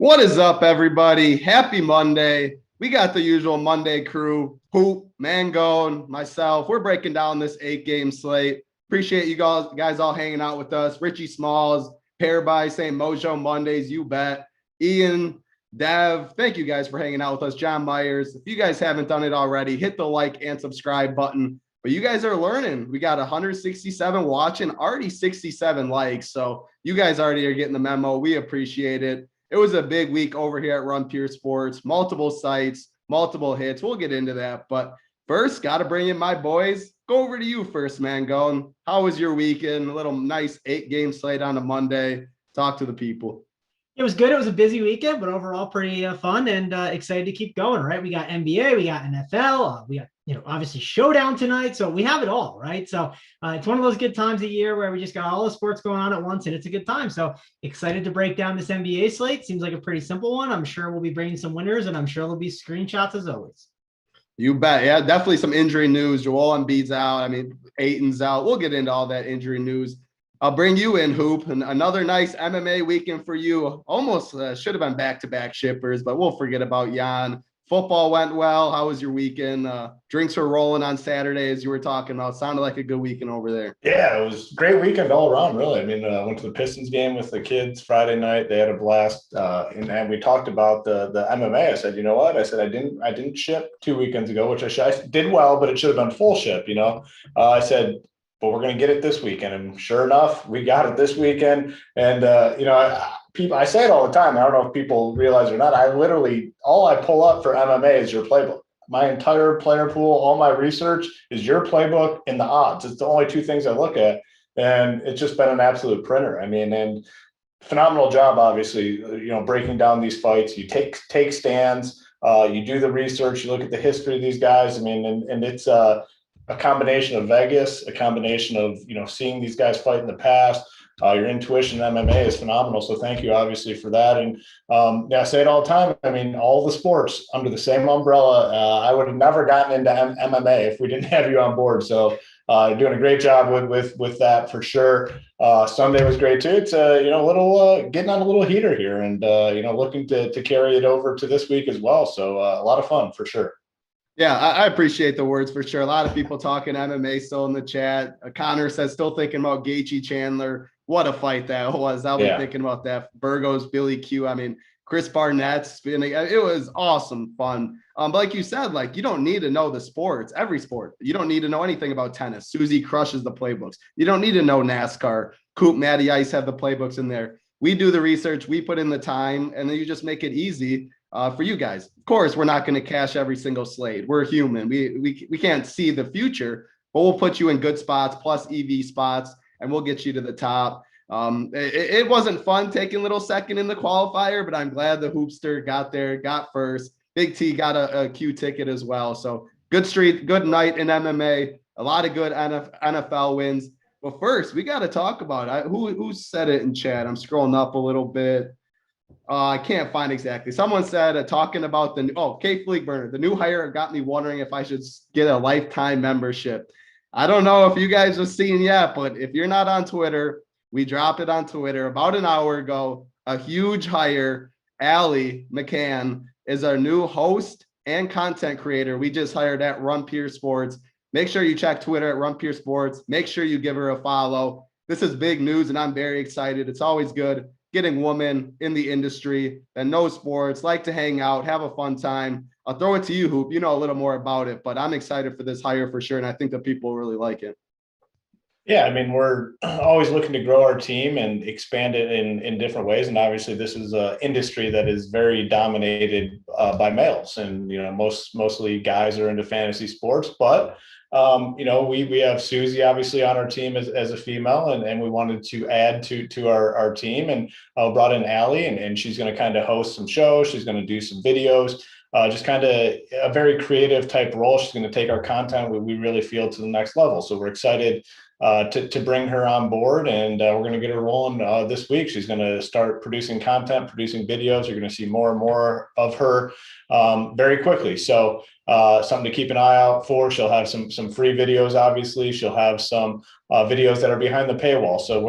What is up, everybody? Happy Monday. We got the usual Monday crew, Hoop, Mangone, myself. We're breaking down this 8-game slate. Appreciate you guys all hanging out with us. Richie Smalls, Pairby saying Mojo Mondays, you bet. Ian, Dev, thank you guys for hanging out with us. John Myers, if you guys haven't done it already, hit the like and subscribe button. But you guys are learning. We got 167 watching, already 67 likes. So you guys already are getting the memo. We appreciate it. It was a big week over here at Run Pure Sports, multiple sites, multiple hits. We'll get into that. But first, got to bring in my boys. Go over to you first, man. Going. How was your weekend? A little nice 8-game slate on a Monday. Talk to the people. It was good. It was a busy weekend, but overall pretty fun and excited to keep going, right? We got NBA, we got NFL, we got, obviously Showdown tonight. So we have it all, right? So it's one of those good times of year where we just got all the sports going on at once and it's a good time. So excited to break down this NBA slate. Seems like a pretty simple one. I'm sure we'll be bringing some winners and I'm sure there'll be screenshots as always. You bet. Yeah, definitely some injury news. Joel Embiid's out. Ayton's out. We'll get into all that injury news. I'll bring you in, Hoop, and another nice MMA weekend for you. Almost should have been back-to-back shippers, but we'll forget about Jan. Football went well. How was your weekend? Drinks were rolling on Saturday, as you were talking about. Sounded like a good weekend over there. Yeah, it was a great weekend all around, really. I went to the Pistons game with the kids Friday night. They had a blast, and we talked about the MMA. I said, you know what? I said I didn't ship 2 weekends ago, which I did well, but it should have been full ship. I said, but we're going to get it this weekend. And sure enough, we got it this weekend. And, I say it all the time. I don't know if people realize or not. All I pull up for MMA is your playbook. My entire player pool, all my research is your playbook and the odds. It's the only 2 things I look at. And it's just been an absolute printer. And phenomenal job, obviously, breaking down these fights. You take stands, you do the research, you look at the history of these guys. And it's a combination of Vegas, a combination of, seeing these guys fight in the past. Your intuition in MMA is phenomenal. So thank you, obviously, for that. And I say it all the time. All the sports under the same umbrella. I would have never gotten into MMA if we didn't have you on board. So doing a great job with that for sure. Sunday was great too. It's getting on a little heater here and looking to carry it over to this week as well. So a lot of fun for sure. Yeah, I appreciate the words for sure. A lot of people talking MMA still in the chat. Connor says still thinking about Gaethje Chandler. What a fight that was. I'll be thinking about that. Burgos, Billy Q. Chris Barnett's spinning. It was awesome fun. But like you said, you don't need to know the sports, every sport. You don't need to know anything about tennis. Susie crushes the playbooks. You don't need to know NASCAR. Coop, Matty Ice have the playbooks in there. We do the research. We put in the time, and then you just make it easy for you guys. Of course, we're not going to cash every single slate. We're human. We can't see the future, but we'll put you in good spots plus EV spots, and we'll get you to the top. It wasn't fun taking little second in the qualifier, but I'm glad the Hoopster got there, got first. Big T got a Q ticket as well. So good streak, good night in MMA. A lot of good NFL wins. But first, we got to talk about who said it in chat. I'm scrolling up a little bit. I can't find exactly. Someone said talking about Kate Fleegburner, the new hire got me wondering if I should get a lifetime membership. I don't know if you guys have seen yet, but if you're not on Twitter, we dropped it on Twitter about an hour ago. A huge hire. Allie McCann is our new host and content creator. We just hired at Run Pure Sports. Make sure you check Twitter at Run Pure Sports. Make sure you give her a follow. This is big news, and I'm very excited. It's always good getting women in the industry that know sports, like to hang out, have a fun time. I'll throw it to you, Hoop. You know a little more about it, but I'm excited for this hire for sure, and I think that people really like it. Yeah, we're always looking to grow our team and expand it in different ways. And obviously this is an industry that is very dominated by males. And, mostly guys are into fantasy sports. But, we have Susie obviously on our team as a female, and we wanted to add to our team and brought in Allie, and she's going to kind of host some shows. She's going to do some videos. Just kind of a very creative type role. She's going to take our content we really feel to the next level. So we're excited to bring her on board, and we're going to get her rolling this week. She's going to start producing content, producing videos. You're going to see more and more of her very quickly. So something to keep an eye out for. She'll have some free videos, obviously. She'll have some videos that are behind the paywall. So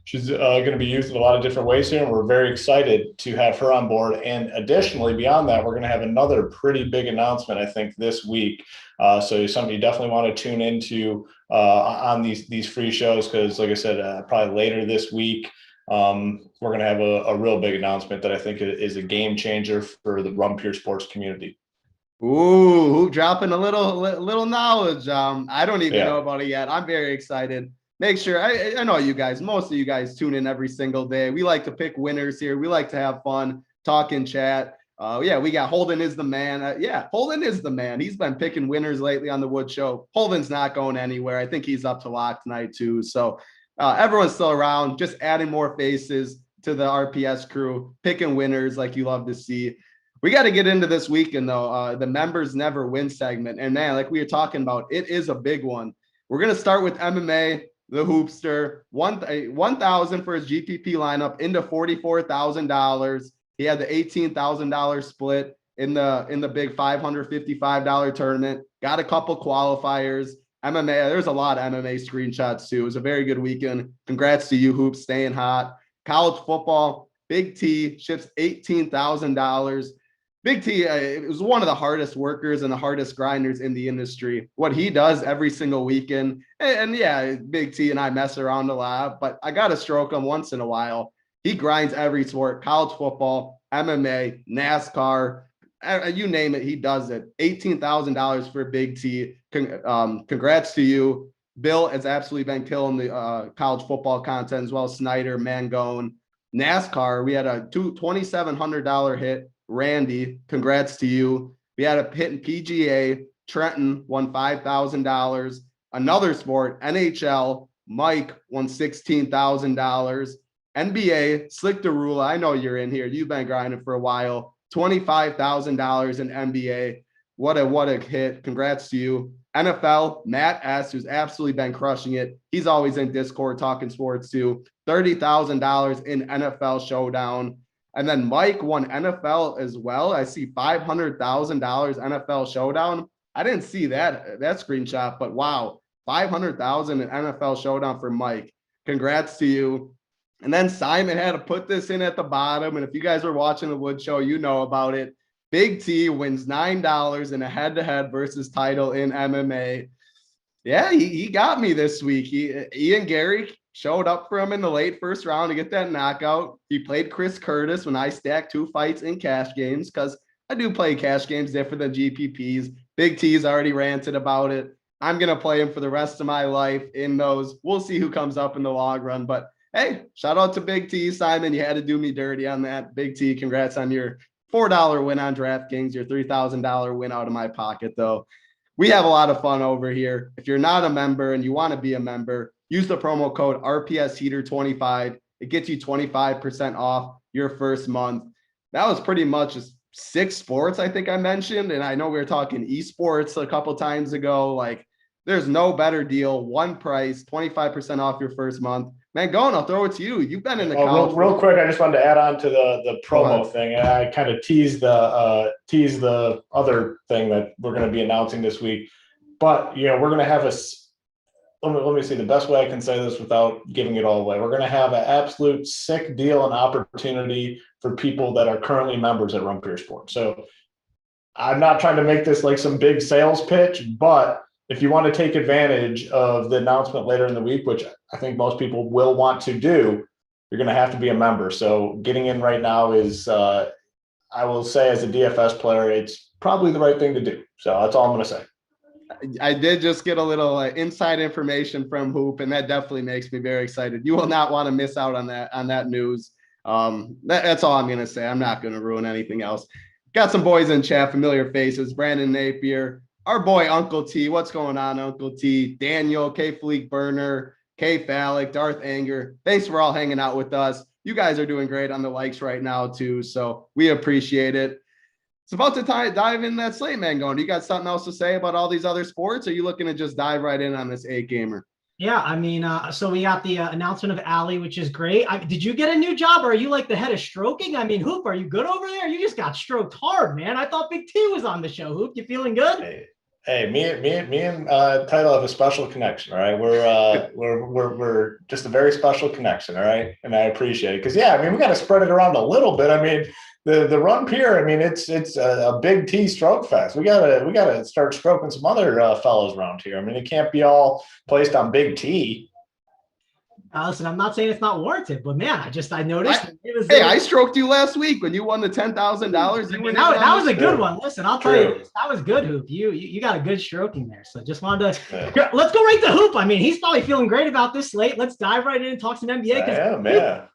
she's gonna be used in a lot of different ways here, and we're very excited to have her on board. And additionally, beyond that, we're gonna have another pretty big announcement, I think, this week. So something you definitely want to tune into on these free shows, because like I said, probably later this week, we're going to have a real big announcement that I think is a game changer for the Run Pure Sports community. Ooh, dropping a little knowledge. I don't even know about it yet. I'm very excited. Make sure I know you guys, most of you guys tune in every single day. We like to pick winners here. We like to have fun, talk and chat. We got Holden is the man. Holden is the man. He's been picking winners lately on the Wood Show. Holden's not going anywhere. I think he's up to lock tonight too. So everyone's still around, just adding more faces to the RPS crew, picking winners like you love to see. We got to get into this weekend though. The members never win segment. And man, like we were talking about, it is a big one. We're going to start with MMA, the Hoopster, 1,000 for his GPP lineup into $44,000. He had the $18,000 split in the big $555 tournament. Got a couple qualifiers. MMA, there's a lot of MMA screenshots too. It was a very good weekend. Congrats to you, Hoops, staying hot. College football, Big T ships $18,000. Big T it was one of the hardest workers and the hardest grinders in the industry. What he does every single weekend, and yeah, Big T and I mess around a lot, but I got to stroke him once in a while. He grinds every sport, college football, MMA, NASCAR, you name it, he does it. $18,000 for Big T. Congrats to you. Bill has absolutely been killing the college football content as well. Snyder, Mangone. NASCAR, we had a $2,700 hit. Randy, congrats to you. We had a hit in PGA. Trenton won $5,000. Another sport, NHL, Mike won $16,000. NBA, Slick DeRula, I know you're in here. You've been grinding for a while. $25,000 in NBA. What a hit. Congrats to you. NFL, Matt S., who's absolutely been crushing it. He's always in Discord talking sports too. $30,000 in NFL Showdown. And then Mike won NFL as well. I see $500,000 NFL Showdown. I didn't see that screenshot, but wow, $500,000 in NFL Showdown for Mike. Congrats to you. And then Simon had to put this in at the bottom. And if you guys were watching the Wood Show, you know about it. Big T wins $9 in a head-to-head versus title in MMA. Yeah, he got me this week. Ian Gary showed up for him in the late first round to get that knockout. He played Chris Curtis when I stacked 2 fights in cash games, because I do play cash games different than GPPs. Big T's already ranted about it. I'm going to play him for the rest of my life in those. We'll see who comes up in the long run. But hey, shout out to Big T, Simon. You had to do me dirty on that. Big T, congrats on your $4 win on DraftKings, your $3,000 win out of my pocket, though. We have a lot of fun over here. If you're not a member and you want to be a member, use the promo code RPSHeater25. It gets you 25% off your first month. That was pretty much just 6 sports, I think I mentioned. And I know we were talking esports a couple times ago. Like, there's no better deal. One price, 25% off your first month. Mangone, I'll throw it to you. You've been in the college. Real quick, I just wanted to add on to the promo thing. And I kind of teased the other thing that we're going to be announcing this week. But, we're going to have let me see the best way I can say this without giving it all away. We're going to have an absolute sick deal and opportunity for people that are currently members at Run Pure Sports. So I'm not trying to make this like some big sales pitch, but if you want to take advantage of the announcement later in the week, which I think most people will want to do, you're going to have to be a member. So getting in right now is, I will say as a DFS player, it's probably the right thing to do. So that's all I'm going to say. I did just get a little inside information from Hoop, and that definitely makes me very excited. You will not want to miss out on that news. That's all I'm going to say. I'm not going to ruin anything else. Got some boys in chat, familiar faces. Brandon Napier, our boy Uncle T. What's going on, Uncle T? Daniel, K. Fleek Burner, K. Phallic, Darth Anger. Thanks for all hanging out with us. You guys are doing great on the likes right now, too, so we appreciate it. It's about to dive in that slate, man. Do you got something else to say about all these other sports? Or are you looking to just dive right in on this 8-gamer? Yeah, I mean, so we got the announcement of Allie, which is great. Did you get a new job, or are you like the head of stroking? I mean, Hoop, are you good over there? You just got stroked hard, man. I thought Big T was on the show. Hoop, you feeling good? Hey, me and Title have a special connection. All right, we're just a very special connection. All right, and I appreciate it because yeah, I mean we got to spread it around a little bit. I mean the run pier. I mean it's a big T stroke fest. We gotta start stroking some other fellows around here. I mean it can't be all placed on Big T. Listen, I'm not saying it's not warranted, but man, I noticed. I stroked you last week when you won the $10,000. That was a good one. Listen, I'll tell you, that was good, Hoop. You got a good stroking there. So just wanted to let's go right to Hoop. I mean, he's probably feeling great about this slate. Let's dive right in and talk some NBA.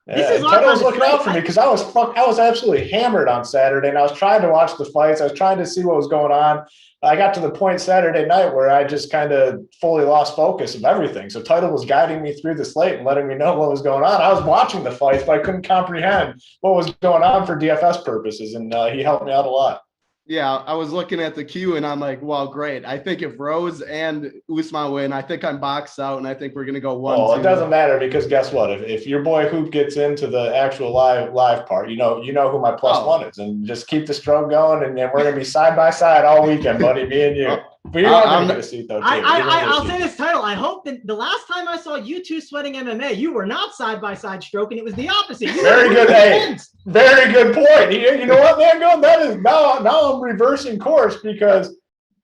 This is Title was looking out for me because I was absolutely hammered on Saturday, and I was trying to watch the fights. I was trying to see what was going on. I got to the point Saturday night where I just kind of fully lost focus of everything. So Title was guiding me through the slate and letting me know what was going on. I was watching the fights, but I couldn't comprehend what was going on for DFS purposes, and he helped me out a lot. Yeah, I was looking at the queue and I'm like, well, great. I think if Rose and Usman win, I think I'm boxed out and I think we're going to go 1-2. Oh, it doesn't matter because guess what? If your boy Hoop gets into the actual live part, you know who my +1 is, and just keep the stroke going, and we're going to be side by side all weekend, buddy, me and you. But you're not going to get a seat though. I'll say this, Title. I hope that the last time I saw you two sweating MMA, you were not side by side stroking. It was the opposite. Very good. Hey, very good point. You know what, man? That is now I'm reversing course because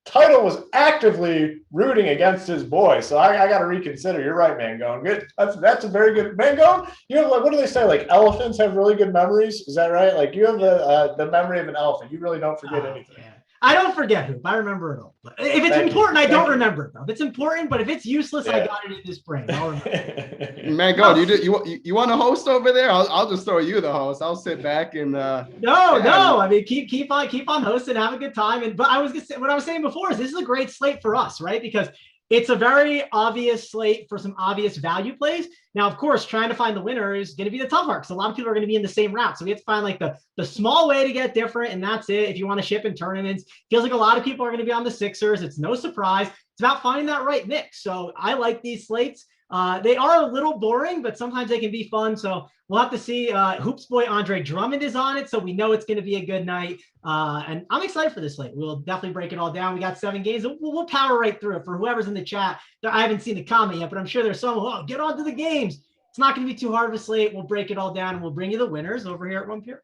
Title was actively rooting against his boy. So I got to reconsider. You're right, man. Going good. That's a very good man. Going. You have what do they say? Like elephants have really good memories. Is that right? Like you have the memory of an elephant. You really don't forget anything. Yeah. I don't forget, Hoop. I remember it all. But if it's important, I don't remember it, though. If it's important, but if it's useless, I got it in this brain. I'll remember. Man, go. You want to host over there? I'll just throw you the host. I'll sit back and No. I mean, keep on hosting, have a good time. But I was gonna say what I was saying before is this is a great slate for us, right? Because it's a very obvious slate for some obvious value plays. Now, of course, trying to find the winner is going to be the tough part because a lot of people are going to be in the same route. So we have to find like the small way to get different. And that's it. If you want to ship in tournaments, feels like a lot of people are going to be on the Sixers. It's no surprise. It's about finding that right mix. So I like these slates. They are a little boring, but sometimes they can be fun. So we'll have to see. Hoops boy Andre Drummond is on it, so we know it's going to be a good night. And I'm excited for this slate. We'll definitely break it all down. We got 7 games. We'll power right through it. For whoever's in the chat, I haven't seen the comment yet, but I'm sure there's someone, get on to the games. It's not going to be too hard of a slate. We'll break it all down, and we'll bring you the winners over here at One Pier.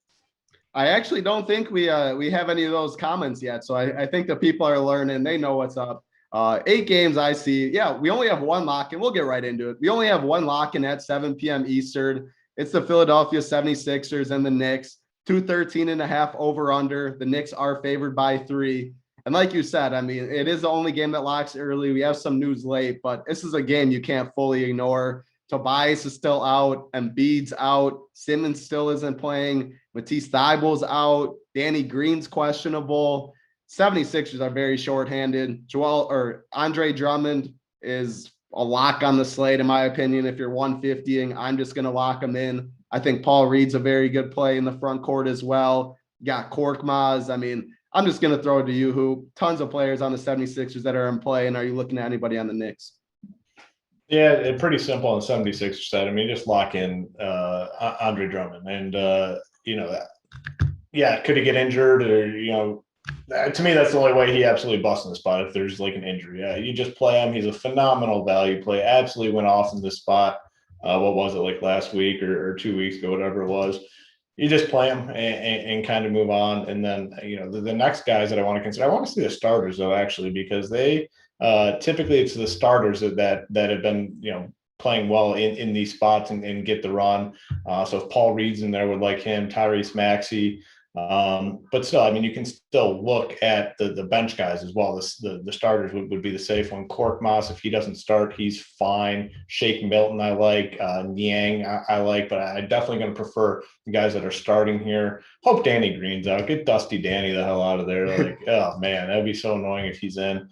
I actually don't think we have any of those comments yet. So I think the people are learning. They know what's up. 8 games I see. Yeah, we only have one lock, and we'll get right into it. We only have one lock in at 7 p.m. Eastern. It's the Philadelphia 76ers and the Knicks. 213.5 over under. The Knicks are favored by 3. And like you said, I mean, it is the only game that locks early. We have some news late, but this is a game you can't fully ignore. Tobias is still out. Embiid's out. Simmons still isn't playing. Matisse Thybulle's out. Danny Green's questionable. 76ers are very shorthanded. Andre Drummond is a lock on the slate, in my opinion. If you're 150ing, I'm just going to lock him in. I think Paul Reed's a very good play in the front court as well. You got Korkmaz. I mean, I'm just going to throw it to you, Hoop. Tons of players on the 76ers that are in play. And are you looking at anybody on the Knicks? Yeah, it's pretty simple on the 76ers side. I mean, just lock in Andre Drummond. And, could he get injured or, to me, that's the only way he absolutely busts in the spot if there's like an injury. Yeah, you just play him. He's a phenomenal value play. Absolutely went off in this spot. What was it, like last week or 2 weeks ago, whatever it was. You just play him and kind of move on. And then, the next guys that I want to consider, I want to see the starters, though, actually, because they typically it's the starters that have been, playing well in these spots and get the run. So if Paul Reed's in there, would like him, Tyrese Maxey. But still, I mean, you can still look at the bench guys as well. The starters would be the safe one. Korkmaz, if he doesn't start, he's fine. Shake Milton, I like. Niang, I like, but I'm definitely going to prefer the guys that are starting here. Hope Danny Green's out. Get Dusty Danny the hell out of there. Like, oh man, that'd be so annoying if he's in.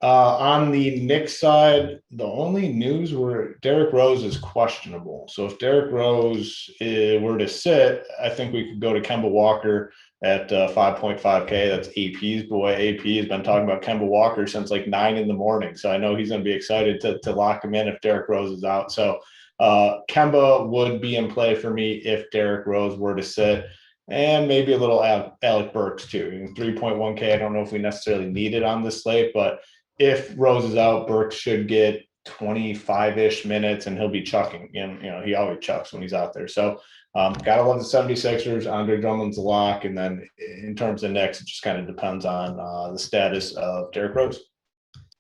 On the Knicks side, the only news were Derrick Rose is questionable. So if Derrick Rose were to sit, I think we could go to Kemba Walker at 5.5K. That's AP's boy. AP has been talking about Kemba Walker since like 9 a.m. So I know he's going to be excited to lock him in if Derrick Rose is out. So Kemba would be in play for me if Derrick Rose were to sit. And maybe a little Alec Burks too. 3.1K. I don't know if we necessarily need it on this slate, but if Rose is out, Burks should get 25-ish minutes and he'll be chucking. And, he always chucks when he's out there. So gotta love the 76ers. Andre Drummond's a lock. And then in terms of Knicks, it just kind of depends on the status of Derrick Rose.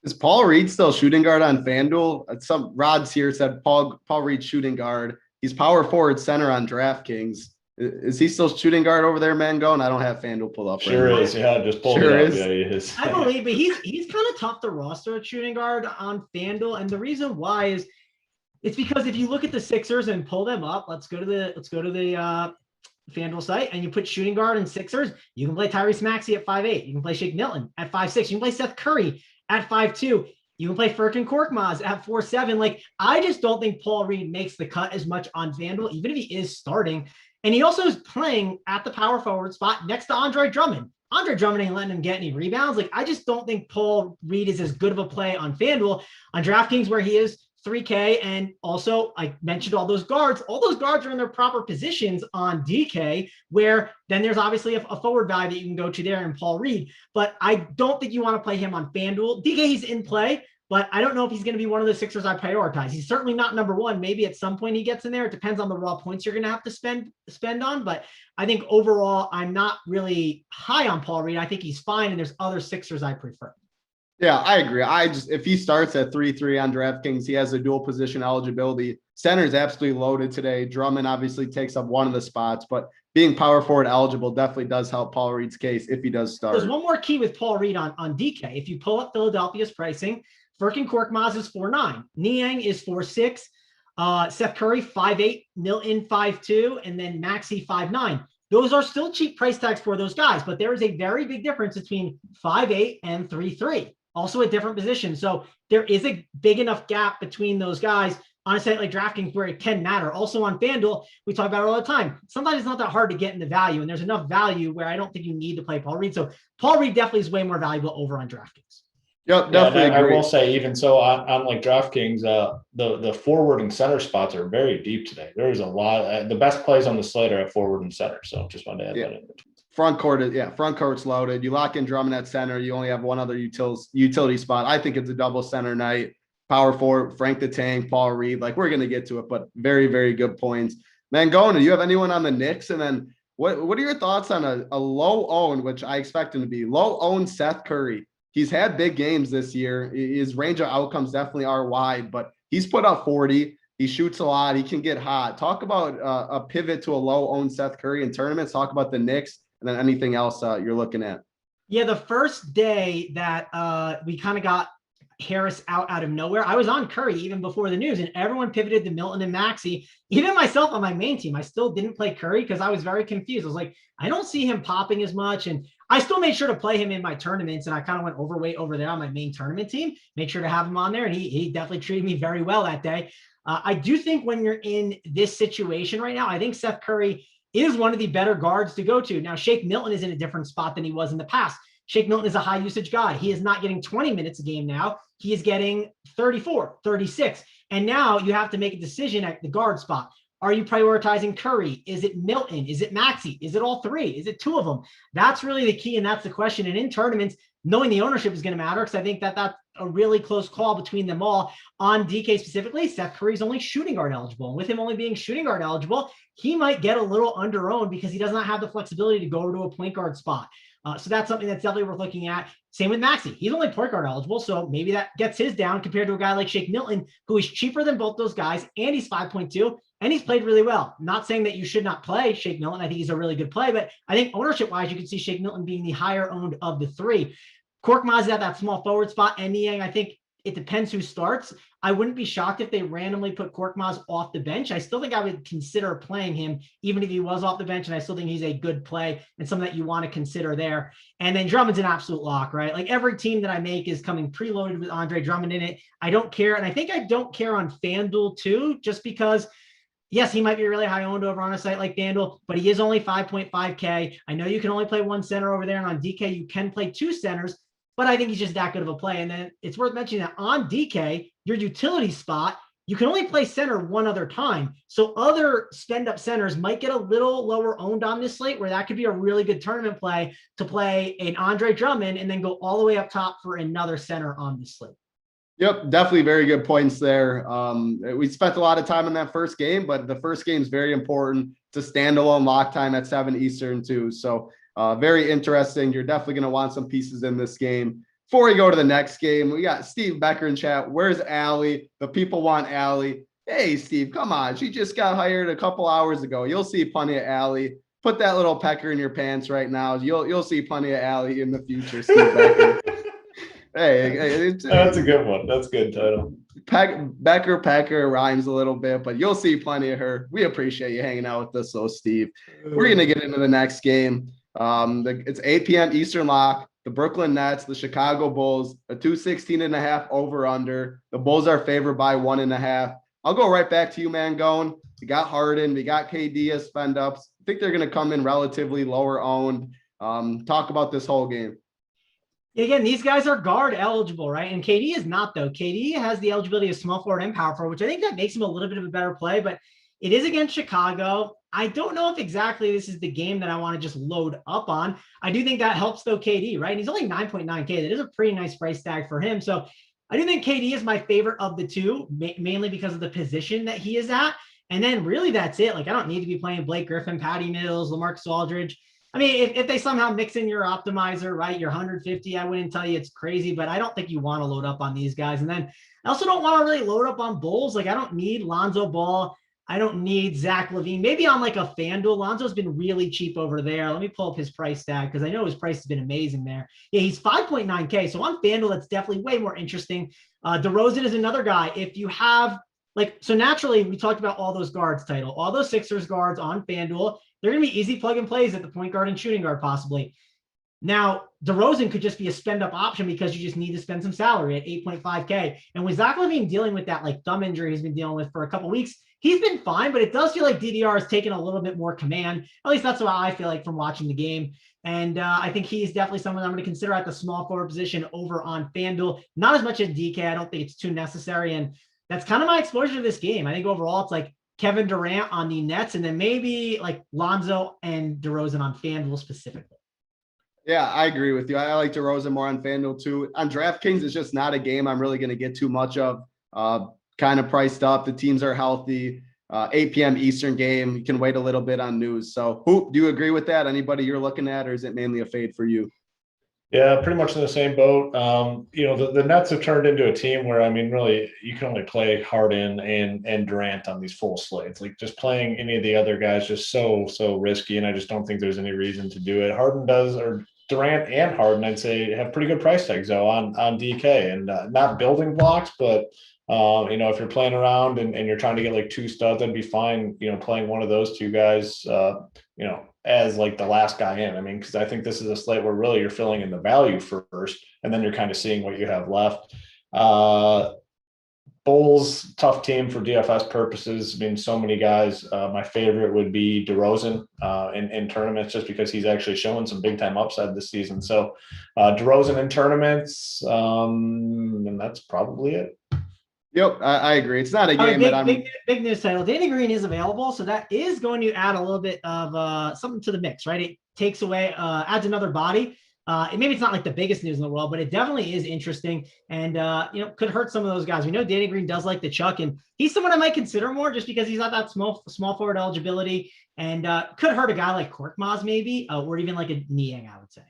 Is Paul Reed still shooting guard on FanDuel? Some Rods here said Paul Reed shooting guard. He's power forward center on DraftKings. Is he still shooting guard over there, Mangone? I don't have FanDuel pulled up. Sure right is. Yeah, just pulled it up. Yeah, he is. I believe, but he's kind of tough to roster at shooting guard on FanDuel, and the reason why is it's because if you look at the Sixers and pull them up, let's go to the FanDuel site, and you put shooting guard and Sixers. You can play Tyrese Maxey at 5'8". You can play Shake Milton at 5'6". You can play Seth Curry at 5'2". You can play Frontcourt at 4'7". Like, I just don't think Paul Reed makes the cut as much on FanDuel, even if he is starting. And he also is playing at the power forward spot next to Andre Drummond. Andre Drummond ain't letting him get any rebounds. Like, I just don't think Paul Reed is as good of a play on FanDuel. On DraftKings, where he is 3K, and also I mentioned all those guards are in their proper positions on DK, where then there's obviously a forward value that you can go to there in Paul Reed. But I don't think you want to play him on FanDuel. DK, he's in play, but I don't know if he's going to be one of the Sixers I prioritize. He's certainly not number one. Maybe at some point he gets in there. It depends on the raw points you're going to have to spend on. But I think overall, I'm not really high on Paul Reed. I think he's fine, and there's other Sixers I prefer. Yeah, I agree. If he starts at 3-3 on DraftKings, he has a dual position eligibility. Center is absolutely loaded today. Drummond obviously takes up one of the spots, but being power forward eligible definitely does help Paul Reed's case if he does start. There's one more key with Paul Reed on DK. If you pull up Philadelphia's pricing, Furkan Korkmaz is 4'9", Niang is 4'6", Seth Curry 5'8", Milton 5'2", and then Maxey 5'9". Those are still cheap price tags for those guys, but there is a very big difference between 5'8" and 3'3", also a different position. So there is a big enough gap between those guys on a site like DraftKings where it can matter. Also on FanDuel, we talk about it all the time. Sometimes it's not that hard to get into value, and there's enough value where I don't think you need to play Paul Reed. So Paul Reed definitely is way more valuable over on DraftKings. Yep, definitely. I will say, even so, on like DraftKings, the forward and center spots are very deep today. There's a lot. The best plays on the slate are at forward and center. So just wanted to add that in. Frontcourt's loaded. You lock in Drummond at center. You only have one other utility spot. I think it's a double center night. Power forward, Frank the Tank, Paul Reed. Like, we're gonna get to it, but very, very good points. Mangone, do you have anyone on the Knicks? And then what are your thoughts on a low owned, which I expect him to be, low owned Seth Curry? He's had big games this year. His range of outcomes definitely are wide, but he's put up 40. He shoots a lot. He can get hot. Talk about a pivot to a low-owned Seth Curry in tournaments. Talk about the Knicks, and then anything else you're looking at. Yeah, the first day that we kind of got Harris out of nowhere, I was on Curry even before the news, and everyone pivoted to Milton and Maxey. Even myself on my main team, I still didn't play Curry because I was very confused. I was like, I don't see him popping as much, and I still made sure to play him in my tournaments, and I kind of went overweight over there on my main tournament team. Make sure to have him on there, and he definitely treated me very well that day. I do think when you're in this situation right now, I think Seth Curry is one of the better guards to go to. Now, Shake Milton is in a different spot than he was in the past. Shake Milton is a high usage guy. He is not getting 20 minutes a game now. He is getting 34, 36. And now you have to make a decision at the guard spot. Are you prioritizing Curry? Is it Milton? Is it Maxey? Is it all three? Is it two of them? That's really the key, and that's the question. And in tournaments, knowing the ownership is going to matter, because I think that that's a really close call between them all. On DK specifically, Seth Curry's only shooting guard eligible. And with him only being shooting guard eligible, he might get a little under-owned because he does not have the flexibility to go to a point guard spot. So that's something that's definitely worth looking at. Same with Maxey. He's only point guard eligible, so maybe that gets his down compared to a guy like Shake Milton, who is cheaper than both those guys, and he's 5.2, and he's played really well. Not saying that you should not play Shake Milton. I think he's a really good play, but I think ownership-wise, you can see Shake Milton being the higher owned of the three. Korkmaz is at that small forward spot, and Niang, I think it depends who starts. I wouldn't be shocked if they randomly put Korkmaz off the bench. I still think I would consider playing him, even if he was off the bench, and I still think he's a good play and something that you want to consider there. And then Drummond's an absolute lock, right? Like every team that I make is coming preloaded with Andre Drummond in it. I don't care. And I think I don't care on FanDuel too, just because yes, he might be really high owned over on a site like FanDuel, but he is only 5.5K. I know you can only play one center over there, and on DK, you can play two centers, but I think he's just that good of a play. And then it's worth mentioning that on DK, your utility spot, you can only play center one other time. So other spend-up centers might get a little lower owned on this slate, where that could be a really good tournament play to play an Andre Drummond and then go all the way up top for another center on this slate. Yep, definitely very good points there. We spent a lot of time in that first game, but the first game is very important. It's a standalone lock time at 7 Eastern too. So very interesting. You're definitely going to want some pieces in this game. Before we go to the next game, we got Steve Becker in chat. Where's Allie? The people want Allie. Hey, Steve, come on. She just got hired a couple hours ago. You'll see plenty of Allie. Put that little pecker in your pants right now. You'll see plenty of Allie in the future, Steve Becker. Hey, that's a good one. That's a good title. Pecker rhymes a little bit, but you'll see plenty of her. We appreciate you hanging out with us, though, Steve. We're going to get into the next game. It's 8 p.m. Eastern lock. The Brooklyn Nets, the Chicago Bulls, a 216.5 over under. The Bulls are favored by 1.5. I'll go right back to you, Mangone. We got Harden. We got KD as spend ups. I think they're going to come in relatively lower owned. Talk about this whole game. Again, these guys are guard eligible, right? And KD is not, though. KD has the eligibility of small forward and power forward, which I think that makes him a little bit of a better play, but it is against Chicago. I don't know if exactly this is the game that I want to just load up on. I do think that helps, though, KD, right? And he's only 9.9K. That is a pretty nice price tag for him. So I do think KD is my favorite of the two, mainly because of the position that he is at. And then really that's it. Like, I don't need to be playing Blake Griffin, Patty Mills, LaMarcus Aldridge. I mean, if they somehow mix in your optimizer, right, your 150, I wouldn't tell you it's crazy, but I don't think you want to load up on these guys. And then I also don't want to really load up on Bulls. Like, I don't need Lonzo Ball. I don't need Zach LaVine. Maybe on like a FanDuel. Lonzo's been really cheap over there. Let me pull up his price tag because I know his price has been amazing there. Yeah, he's 5.9K. So on FanDuel, that's definitely way more interesting. DeRozan is another guy. If you have so naturally, we talked about all those guards title, all those Sixers guards on FanDuel. They're going to be easy plug and plays at the point guard and shooting guard possibly. Now, DeRozan could just be a spend up option because you just need to spend some salary at 8.5K. And with Zach LaVine dealing with that like thumb injury he's been dealing with for a couple weeks, he's been fine, but it does feel like DDR has taken a little bit more command. At least that's what I feel like from watching the game. And I think he's definitely someone I'm going to consider at the small forward position over on FanDuel. Not as much as DK. I don't think it's too necessary. And that's kind of my exposure to this game. I think overall it's like Kevin Durant on the Nets, and then maybe like Lonzo and DeRozan on FanDuel specifically. Yeah, I agree with you. I like DeRozan more on FanDuel too. On DraftKings, it's just not a game I'm really going to get too much of. Kind of priced up. The teams are healthy. 8 p.m. Eastern game. You can wait a little bit on news. So, Hoop, do you agree with that? Anybody you're looking at, or is it mainly a fade for you? Yeah, pretty much in the same boat. The Nets have turned into a team where, I mean, really, you can only play Harden and Durant on these full slates. Like, just playing any of the other guys just so risky, and I just don't think there's any reason to do it. Harden does, or Durant and Harden, I'd say, have pretty good price tags, though, on DK. And not building blocks, but, if you're playing around and you're trying to get, like, two studs, I'd be fine, playing one of those two guys, as like the last guy in. I mean, because I think this is a slate where really you're filling in the value first, and then you're kind of seeing what you have left. Bulls, tough team for DFS purposes. I mean, so many guys. My favorite would be DeRozan in tournaments, just because he's actually showing some big time upside this season. So DeRozan in tournaments, and that's probably it. Yep, I agree. It's not a game that I'm big news title. Danny Green is available, so that is going to add a little bit of something to the mix, right? It takes away, adds another body. Maybe it's not like the biggest news in the world, but it definitely is interesting, and could hurt some of those guys. We know Danny Green does like the chuck, and he's someone I might consider more just because he's not that small forward eligibility, and could hurt a guy like Korkmaz maybe, or even like a Niang, I would say.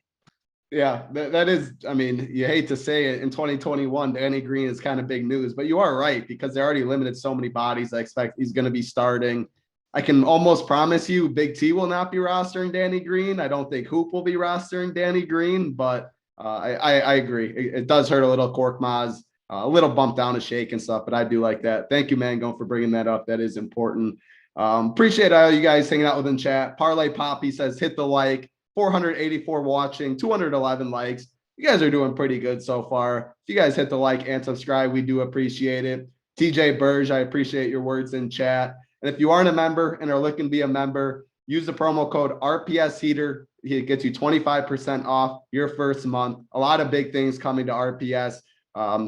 Yeah, that is, I mean, you hate to say it, in 2021, Danny Green is kind of big news, but you are right, because they already limited so many bodies. I expect he's going to be starting. I can almost promise you BigT will not be rostering Danny Green. I don't think Hoop will be rostering Danny Green, but I agree. It does hurt a little Korkmaz. a little bump down a shake and stuff, but I do like that. Thank you, Mango, for bringing that up. That is important. Appreciate all you guys hanging out within chat. Parlay Poppy says, hit the like, 484 watching, 211 likes. You guys are doing pretty good so far. If you guys hit the like and subscribe, we do appreciate it. TJ Burge, I appreciate your words in chat. And if you aren't a member and are looking to be a member, use the promo code RPS Heater. It gets you 25% off your first month. A lot of big things coming to RPS.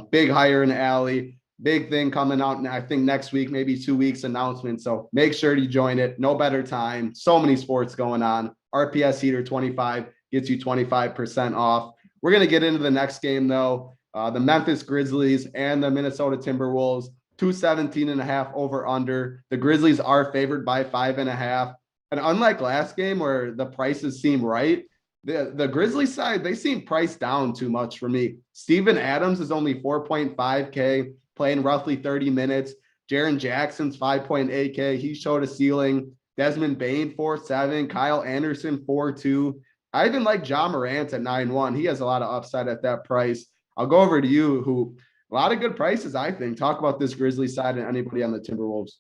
Big hire in the alley. Big thing coming out, I think next week, maybe 2 weeks announcement. So make sure you join it. No better time. So many sports going on. RPS Heater 25 gets you 25% off. We're going to get into the next game, though. The Memphis Grizzlies and the Minnesota Timberwolves, 217.5 over under. The Grizzlies are favored by 5.5. And unlike last game where the prices seem right, the Grizzlies side, they seem priced down too much for me. Steven Adams is only 4.5K, playing roughly 30 minutes. Jaren Jackson's 5.8K. He showed a ceiling. Desmond Bane, 4.7. Kyle Anderson, 4.2. I even like Ja Morant at 9.1. He has a lot of upside at that price. I'll go over to you, who a lot of good prices, I think. Talk about this Grizzlies side and anybody on the Timberwolves.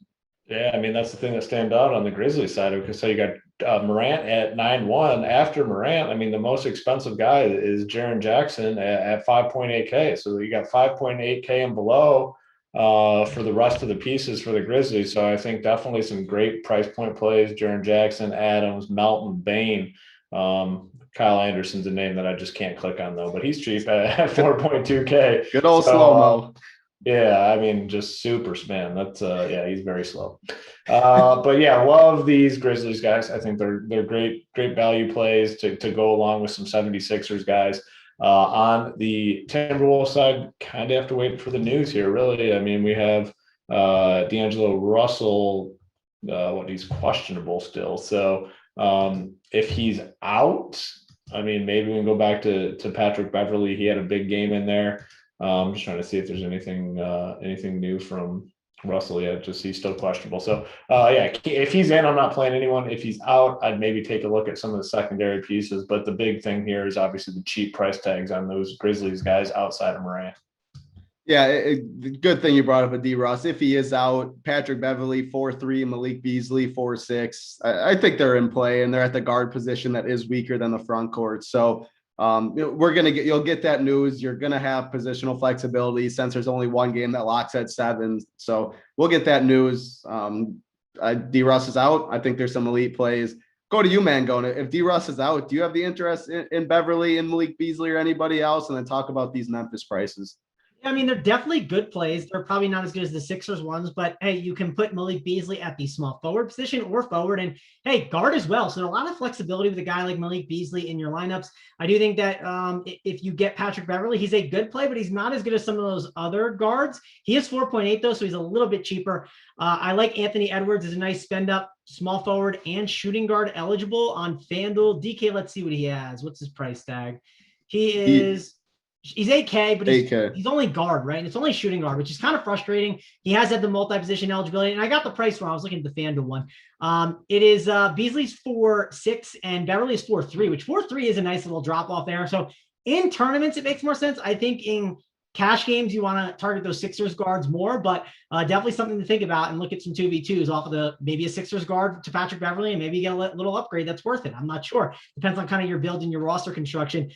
Yeah, I mean, that's the thing that stands out on the Grizzlies side. Because so you got Morant at 9.1. After Morant, I mean, the most expensive guy is Jaren Jackson at 5.8K. So you got 5.8K and below for the rest of the pieces for the Grizzlies. So I think definitely some great price point plays. Jaren Jackson, Adams, Melton, Bane. Kyle Anderson's a name that I just can't click on, though, but he's cheap at 4.2K. Good old slow-mo. Yeah, I mean, just super man. That's yeah, he's very slow. But yeah, love these Grizzlies guys. I think they're great value plays to go along with some 76ers guys. On the Timberwolves side, kind of have to wait for the news here, really. I mean, we have D'Angelo Russell, he's questionable still. So if he's out, I mean, maybe we can go back to Patrick Beverley. He had a big game in there. I'm just trying to see if there's anything new from Russell yet. Just he's still questionable. So yeah, if he's in, I'm not playing anyone. If he's out, I'd maybe take a look at some of the secondary pieces. But the big thing here is obviously the cheap price tags on those Grizzlies guys outside of Morant. Yeah, good thing you brought up a D-Ross. If he is out, Patrick Beverley, 4.3, Malik Beasley, 4.6. I think they're in play, and they're at the guard position that is weaker than the front court. So you'll get that news. You're going to have positional flexibility since there's only one game that locks at 7. So we'll get that news. D-Russ is out. I think there's some elite plays. Go to you, Mangona. If D-Russ is out, do you have the interest in Beverly and Malik Beasley or anybody else? And then talk about these Memphis prices. I mean, they're definitely good plays. They're probably not as good as the Sixers ones, but hey, you can put Malik Beasley at the small forward position or forward, and hey, guard as well. So a lot of flexibility with a guy like Malik Beasley in your lineups. I do think that if you get Patrick Beverley, he's a good play, but he's not as good as some of those other guards. He is 4.8 though, so he's a little bit cheaper. I like Anthony Edwards as a nice spend up, small forward and shooting guard eligible on FanDuel. DK, let's see what he has. What's his price tag? He's 8K, but he's only guard, right? And it's only shooting guard, which is kind of frustrating. He has had the multi-position eligibility, and I got the price wrong. I was looking at the FanDuel one. It is Beasley's 4.6 and Beverly's 4.3, which 4.3 is a nice little drop off there. So in tournaments, it makes more sense. I think in cash games, you want to target those Sixers guards more, but definitely something to think about and look at some 2v2s off of maybe a Sixers guard to Patrick Beverley and maybe get a little upgrade that's worth it. I'm not sure. Depends on kind of your build and your roster construction.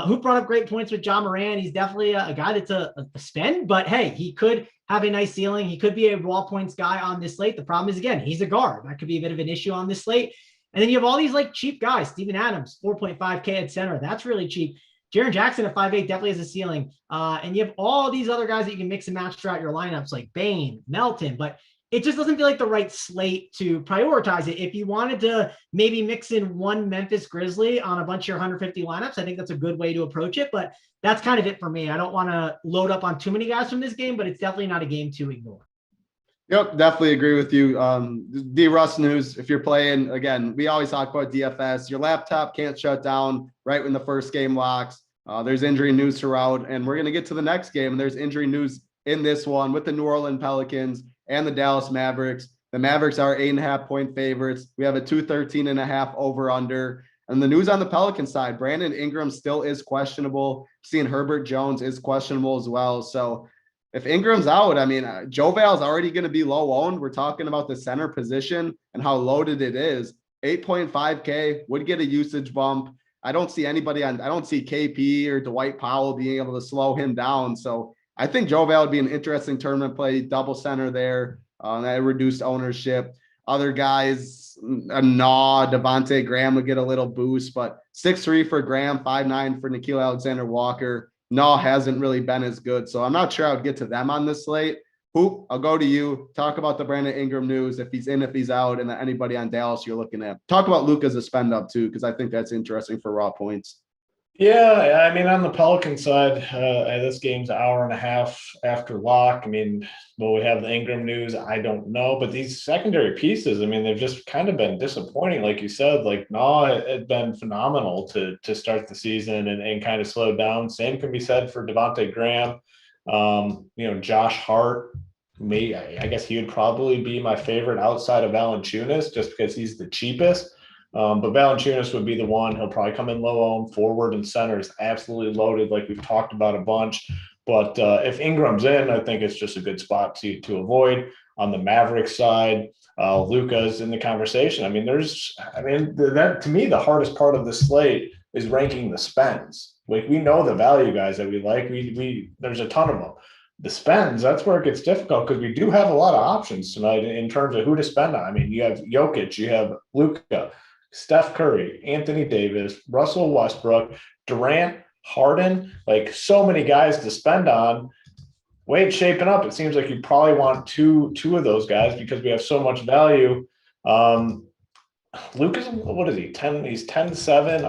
Who brought up great points with Ja Morant. He's definitely a guy that's a spend, but hey, he could have a nice ceiling. He could be a raw points guy on this slate. The problem is, again, he's a guard. That could be a bit of an issue on this slate. And then you have all these like cheap guys. Steven Adams, 4.5K at center. That's really cheap. Jaren Jackson at 5'8" definitely has a ceiling. And you have all these other guys that you can mix and match throughout your lineups like Bane, Melton, but it just doesn't feel like the right slate to prioritize it. If you wanted to maybe mix in one Memphis Grizzly on a bunch of your 150 lineups, I think that's a good way to approach it, but that's kind of it for me. I don't want to load up on too many guys from this game, but it's definitely not a game to ignore. Yep, definitely agree with you. D-Russ news, if you're playing, again, we always talk about DFS. Your laptop can't shut down right when the first game locks. There's injury news throughout, and we're going to get to the next game. And there's injury news in this one with the New Orleans Pelicans and the Dallas Mavericks. The Mavericks are 8.5-point favorites. We have a 213.5 over under. And the news on the Pelican side, Brandon Ingram still is questionable. Seeing Herbert Jones is questionable as well. So if Ingram's out, I mean, Joe Val's already going to be low owned. We're talking about the center position and how loaded it is. 8.5K would get a usage bump. I don't see KP or Dwight Powell being able to slow him down. So I think Joe Val would be an interesting tournament play, double center there. That reduced ownership. Other guys, Devontae Graham would get a little boost, but 6'3" for Graham, 5'9" for Nickeil Alexander-Walker. Hasn't really been as good. So I'm not sure I would get to them on this slate. Hoop, I'll go to you. Talk about the Brandon Ingram news, if he's in, if he's out, and anybody on Dallas you're looking at. Talk about Luka as a spend up too, because I think that's interesting for raw points. Yeah, I mean, on the Pelican side, this game's an hour and a half after lock. I mean, will we have the Ingram news? I don't know. But these secondary pieces, I mean, they've just kind of been disappointing. Like you said, like, it's been phenomenal to start the season and kind of slow down. Same can be said for Devontae Graham. Josh Hart, I guess he would probably be my favorite outside of Valanciunas just because he's the cheapest. But Valanciunas would be the one. He'll probably come in low owned. Forward and center is absolutely loaded, like we've talked about a bunch. But if Ingram's in, I think it's just a good spot to avoid. On the Mavericks side, Luka's in the conversation. I mean, that to me, the hardest part of the slate is ranking the spends. Like, we know the value guys that we like. There's a ton of them. The spends, that's where it gets difficult because we do have a lot of options tonight in terms of who to spend on. I mean, you have Jokic, you have Luka, Steph Curry, Anthony Davis, Russell Westbrook, Durant, Harden, like so many guys to spend on. Way it's shaping up, it seems like you probably want two of those guys because we have so much value. Luka's, what is he? 10? He's 10-7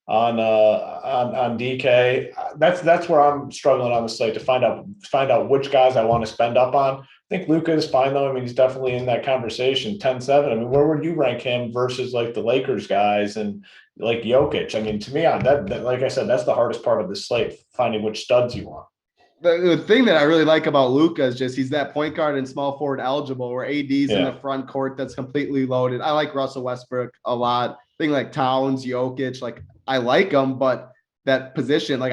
on DK. That's where I'm struggling on the slate to find out which guys I want to spend up on. I think Luka is fine though. I mean, he's definitely in that conversation. 10-7. I mean, where would you rank him versus like the Lakers guys and like Jokic? I mean, to me, on that, like I said, that's the hardest part of the slate, finding which studs you want. The thing that I really like about Luka is just he's that point guard and small forward eligible, where AD's in the front court that's completely loaded. I like Russell Westbrook a lot. Thing like Towns, Jokic, like I like them, but that position, like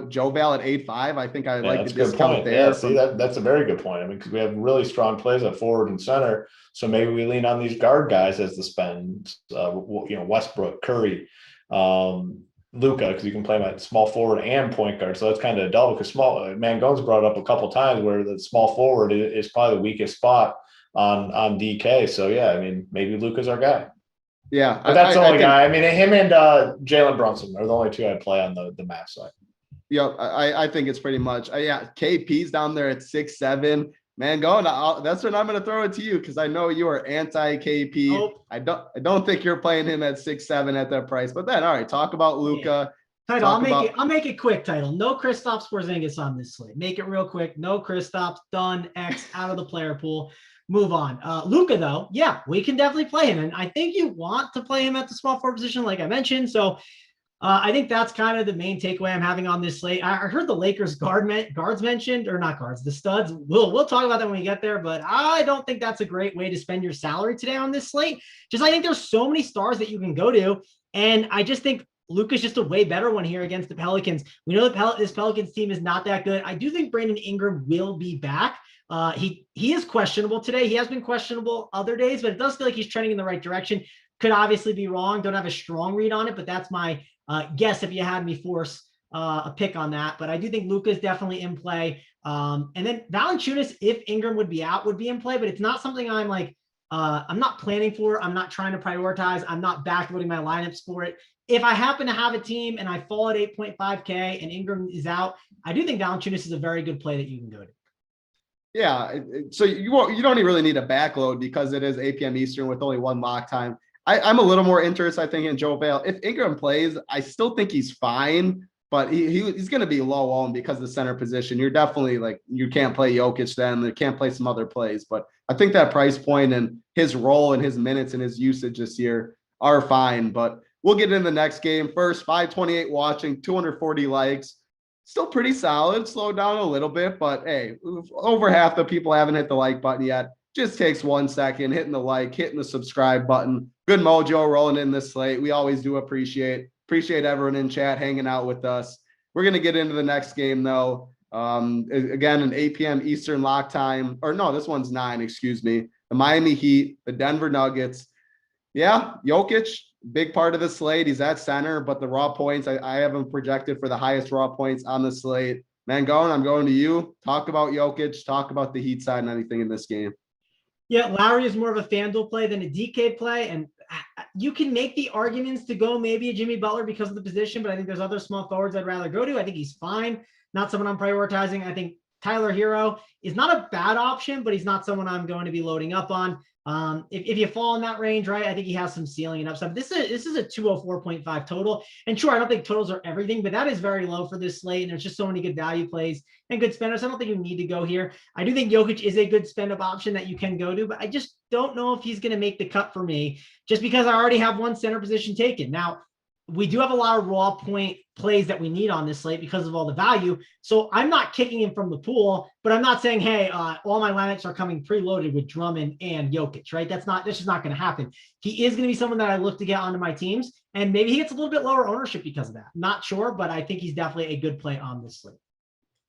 Joe Val at 8.5. I think I like the discount there. Yeah, see, that's a very good point. I mean, because we have really strong plays at forward and center, so maybe we lean on these guard guys as the spend. Westbrook, Curry, Luka, because you can play him at small forward and point guard, so that's kind of a double. Because Mangone's brought up a couple times where the small forward is probably the weakest spot on DK. So yeah, I mean, maybe Luka's our guy. Yeah, but that's the only guy. I mean, him and Jalen Brunson are the only two I'd play on the Mavs side. Yeah, I think it's pretty much. KP's down there at 6'7". Mangone, that's when I'm going to throw it to you because I know you are anti-KP. Nope. I don't think you're playing him at 6'7" at that price. But then, all right, talk about Luka. Yeah. I'll make it quick. Title: No Kristaps Porzingis on this slate. Make it real quick. No Kristaps. Done. X out of the player pool. Move on. Luka, though, yeah, we can definitely play him. And I think you want to play him at the small forward position, like I mentioned. So I think that's kind of the main takeaway I'm having on this slate. I heard the Lakers guards mentioned, or not guards, the studs. We'll talk about that when we get there, but I don't think that's a great way to spend your salary today on this slate. I think there's so many stars that you can go to. And I just think Luka's just a way better one here against the Pelicans. We know this Pelicans team is not that good. I do think Brandon Ingram will be back. He is questionable today. He has been questionable other days, but it does feel like he's trending in the right direction. Could obviously be wrong. Don't have a strong read on it, but that's my guess if you had me force a pick on that. But I do think Luka is definitely in play. And then Valanciunas, if Ingram would be out, would be in play, but it's not something I'm like, I'm not planning for. I'm not trying to prioritize. I'm not backloading my lineups for it. If I happen to have a team and I fall at 8.5K and Ingram is out, I do think Valanciunas is a very good play that you can go to. Yeah, so you don't really need a backload because it is 8 p.m. Eastern with only one lock time. I'm a little more interested, I think, in Joe Val. If Ingram plays, I still think he's fine, but he's going to be low owned because of the center position. You're definitely like, you can't play Jokic then. You can't play some other plays. But I think that price point and his role and his minutes and his usage this year are fine. But we'll get into the next game. First, 528 watching, 240 likes. Still pretty solid. Slowed down a little bit, but hey, over half the people haven't hit the like button yet. Just takes 1 second, hitting the like, hitting the subscribe button. Good mojo rolling in this slate. We always do appreciate everyone in chat hanging out with us. We're going to get into the next game, though. Again, an 8 p.m. Eastern lock time. Or no, this one's 9, excuse me. The Miami Heat, the Denver Nuggets. Yeah, Jokic, big part of the slate. He's at center, but the raw points, I have him projected for the highest raw points on the slate. Mangone, I'm going to you. Talk about Jokic. Talk about the Heat side and anything in this game. Yeah, Lowry is more of a FanDuel play than a DK play. And you can make the arguments to go maybe a Jimmy Butler because of the position, but I think there's other small forwards I'd rather go to. I think he's fine. Not someone I'm prioritizing. I think Tyler Hero is not a bad option, but he's not someone I'm going to be loading up on. If you fall in that range, right, I think he has some ceiling and upside. This is a 204.5 total. And sure, I don't think totals are everything, but that is very low for this slate. And there's just so many good value plays and good spenders. I don't think you need to go here. I do think Jokic is a good spend up option that you can go to, but I just don't know if he's going to make the cut for me just because I already have one center position taken. Now, we do have a lot of raw point plays that we need on this slate because of all the value. So I'm not kicking him from the pool, but I'm not saying, hey, all my lineups are coming preloaded with Drummond and Jokic, right? That's just not going to happen. He is going to be someone that I look to get onto my teams, and maybe he gets a little bit lower ownership because of that. Not sure, but I think he's definitely a good play on this slate.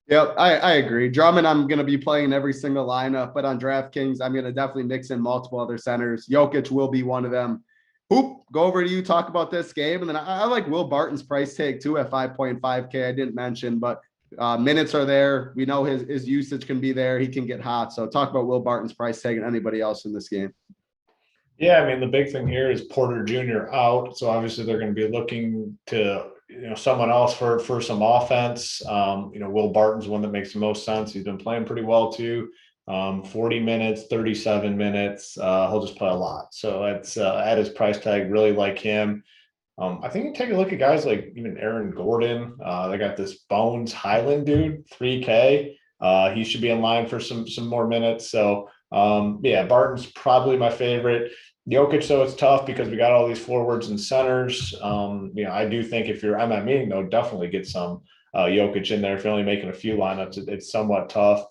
Yep, I agree. Drummond, I'm going to be playing every single lineup, but on DraftKings, I'm going to definitely mix in multiple other centers. Jokic will be one of them. Hoop, go over to you, talk about this game. And then I like Will Barton's price tag too at 5.5K. I didn't mention, but minutes are there. We know his usage can be there. He can get hot. So talk about Will Barton's price tag and anybody else in this game. Yeah, I mean, the big thing here is Porter Jr. out. So obviously they're going to be looking to, someone else for some offense. Will Barton's one that makes the most sense. He's been playing pretty well too. 40 minutes, 37 minutes. He'll just play a lot. So it's at his price tag, really like him. I think you take a look at guys like even Aaron Gordon. They got this Bones Highland dude, 3K. He should be in line for some more minutes. So Barton's probably my favorite. Jokic, though, it's tough because we got all these forwards and centers. I do think if you're MMEing, though, definitely get some Jokic in there. If you're only making a few lineups, it's somewhat tough.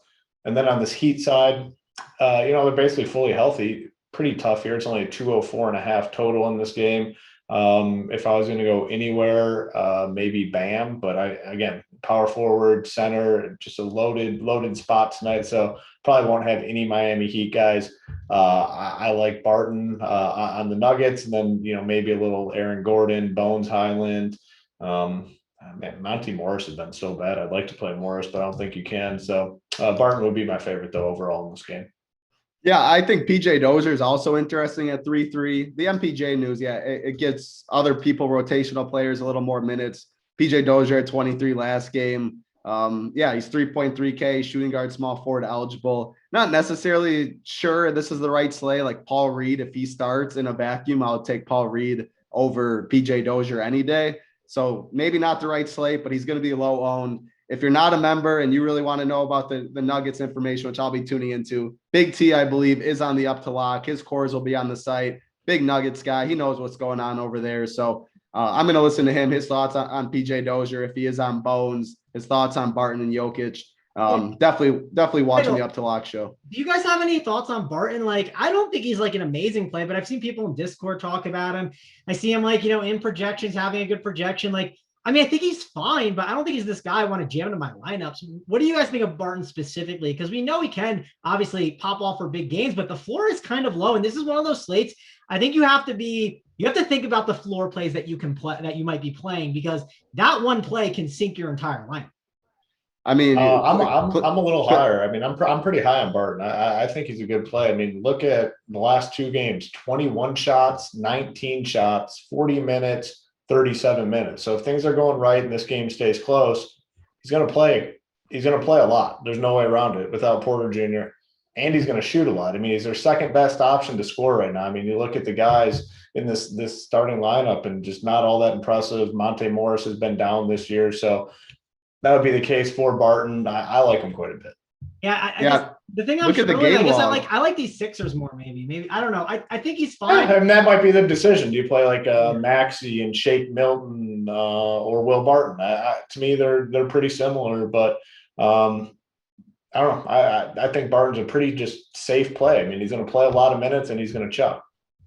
And then on this Heat side, they're basically fully healthy. Pretty tough here. It's only a 204.5 total in this game. If I was going to go anywhere, maybe Bam, but again, power forward, center, just a loaded spot tonight. So probably won't have any Miami Heat guys. I like Barton on the Nuggets, and then maybe a little Aaron Gordon, Bones Highland. Monty Morris has been so bad. I'd like to play Morris, but I don't think you can. So Barton would be my favorite though overall in this game. Yeah, I think PJ Dozier is also interesting at 3-3. The MPJ news, it gets other people, rotational players, a little more minutes. PJ Dozier at 23 last game. He's 3.3K, shooting guard, small forward eligible. Not necessarily sure this is the right slay. Like Paul Reed, if he starts in a vacuum, I'll take Paul Reed over PJ Dozier any day. So maybe not the right slate, but he's going to be low owned. If you're not a member and you really want to know about the Nuggets information, which I'll be tuning into, BigT, I believe, is on the up to lock. His cores will be on the site. Big Nuggets guy. He knows what's going on over there. So I'm going to listen to him, his thoughts on PJ Dozier, if he is on Bones, his thoughts on Barton and Jokic. Definitely watching the up to lock show. Do you guys have any thoughts on Barton? Like, I don't think he's like an amazing play, but I've seen people in Discord talk about him. I see him in projections, having a good projection. I think he's fine, but I don't think he's this guy I want to jam into my lineups. What do you guys think of Barton specifically? Because we know he can obviously pop off for big games, but the floor is kind of low. And this is one of those slates. I think you have to think about the floor plays that you can play, that you might be playing, because that one play can sink your entire lineup. I'm a little higher. I'm pretty high on Barton. I think he's a good play. Look at the last two games: 21 shots, 19 shots, 40 minutes, 37 minutes. So if things are going right and this game stays close, he's going to play a lot. There's no way around it without Porter Jr. And he's going to shoot a lot. He's their second best option to score right now. You look at the guys in this starting lineup and just not all that impressive. Monte Morris has been down this year. So that would be the case for Barton. I like him quite a bit. Yeah. The thing I'm struggling, I guess I like these Sixers more. Maybe I don't know. I think he's fine. And that might be the decision. Do you play like Maxey and Shake Milton or Will Barton? To me, they're pretty similar, but I don't know. I think Barton's a pretty just safe play. He's going to play a lot of minutes and he's going to chuck.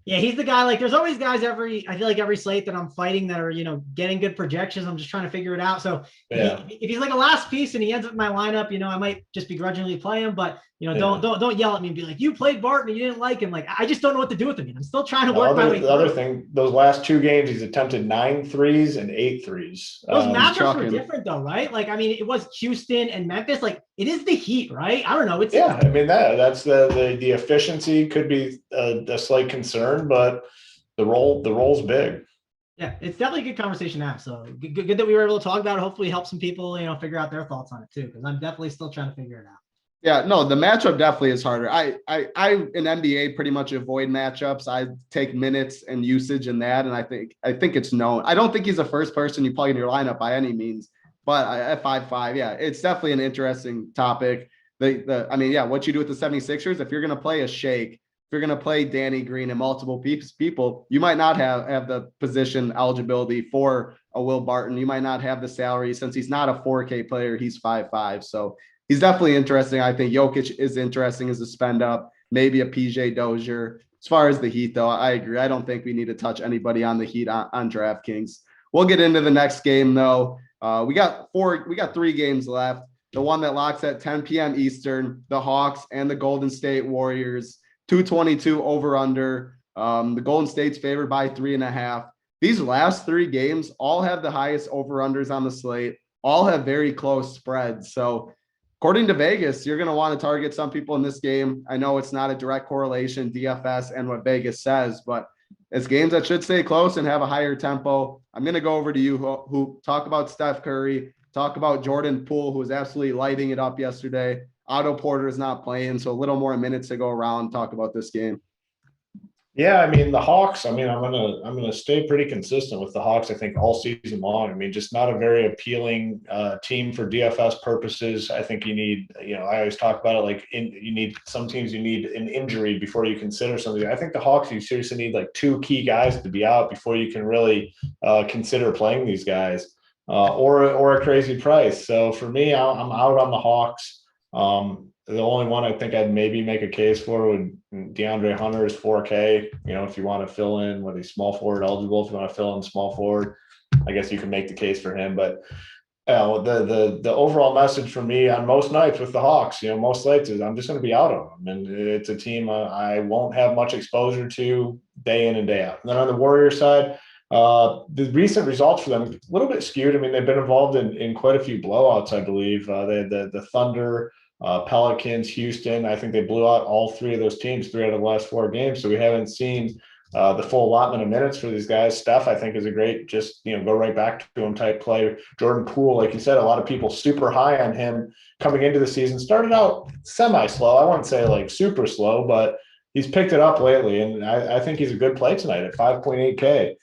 Yeah, he's the guy. Like, there's always guys I feel like every slate that I'm fighting that are, getting good projections. I'm just trying to figure it out. So if he's like a last piece and he ends up in my lineup, I might just begrudgingly play him. But don't yell at me and be like, you played Barton and you didn't like him. Like, I just don't know what to do with him. I'm still trying to work my way. The other thing, those last 2 games, he's attempted 9 threes and 8 threes. Those matchups were different though, right? Like, I mean, it was Houston and Memphis. Like, it is the Heat, right? I don't know. I mean, that's the efficiency could be a slight concern, but the role's big. Yeah, it's definitely a good conversation to have. So good that we were able to talk about it. Hopefully help some people, figure out their thoughts on it too, because I'm definitely still trying to figure it out. Yeah, no, the matchup definitely is harder. I in NBA pretty much avoid matchups. I take minutes and usage in that, and I think it's known. I don't think he's the first person you plug in your lineup by any means, but at 5-5, yeah, it's definitely an interesting topic. What you do with the 76ers, if you're going to play a Shake, if you're going to play Danny Green and multiple people, you might not have the position eligibility for a Will Barton. You might not have the salary since he's not a 4K player. He's 5'5". So he's definitely interesting. I think Jokic is interesting as a spend up, maybe a PJ Dozier. As far as the Heat, though, I agree. I don't think we need to touch anybody on the Heat on DraftKings. We'll get into the next game, though. We got 3 games left. The one that locks at 10 p.m. Eastern, the Hawks and the Golden State Warriors, 222 over under. The Golden State's favored by 3.5. These last 3 games all have the highest over unders on the slate, all have very close spreads. So according to Vegas, you're going to want to target some people in this game. I know it's not a direct correlation, DFS and what Vegas says, but it's games that should stay close and have a higher tempo. I'm going to go over to you who talk about Steph Curry, talk about Jordan Poole, who was absolutely lighting it up yesterday. Otto Porter is not playing, so a little more minutes to go around. Talk about this game. Yeah, I mean, the Hawks, I'm gonna stay pretty consistent with the Hawks, I think, all season long. I mean, just not a very appealing team for DFS purposes. I think you need, I always talk about it like some teams you need an injury before you consider something. I think the Hawks, you seriously need like 2 key guys to be out before you can really consider playing these guys or a crazy price. So for me, I'm out on the Hawks. The only one I think I'd maybe make a case for would DeAndre Hunter is 4K. If you want to fill in what he's small forward eligible, if you want to fill in small forward, I guess you can make the case for him. But the overall message for me on most nights with the Hawks, most nights is I'm just going to be out on them, and it's a team I won't have much exposure to day in and day out. And then on the Warriors side, the recent results for them a little bit skewed. I mean, they've been involved in quite a few blowouts, I believe. They had the Thunder, Pelicans, Houston. I think they blew out all 3 of those teams 3 out of the last 4 games. So we haven't seen the full allotment of minutes for these guys. Steph, I think, is a great go right back to him type play. Jordan Poole, like you said, a lot of people super high on him coming into the season. Started out semi-slow. I wouldn't say like super slow, but he's picked it up lately. And I think he's a good play tonight at 5.8K.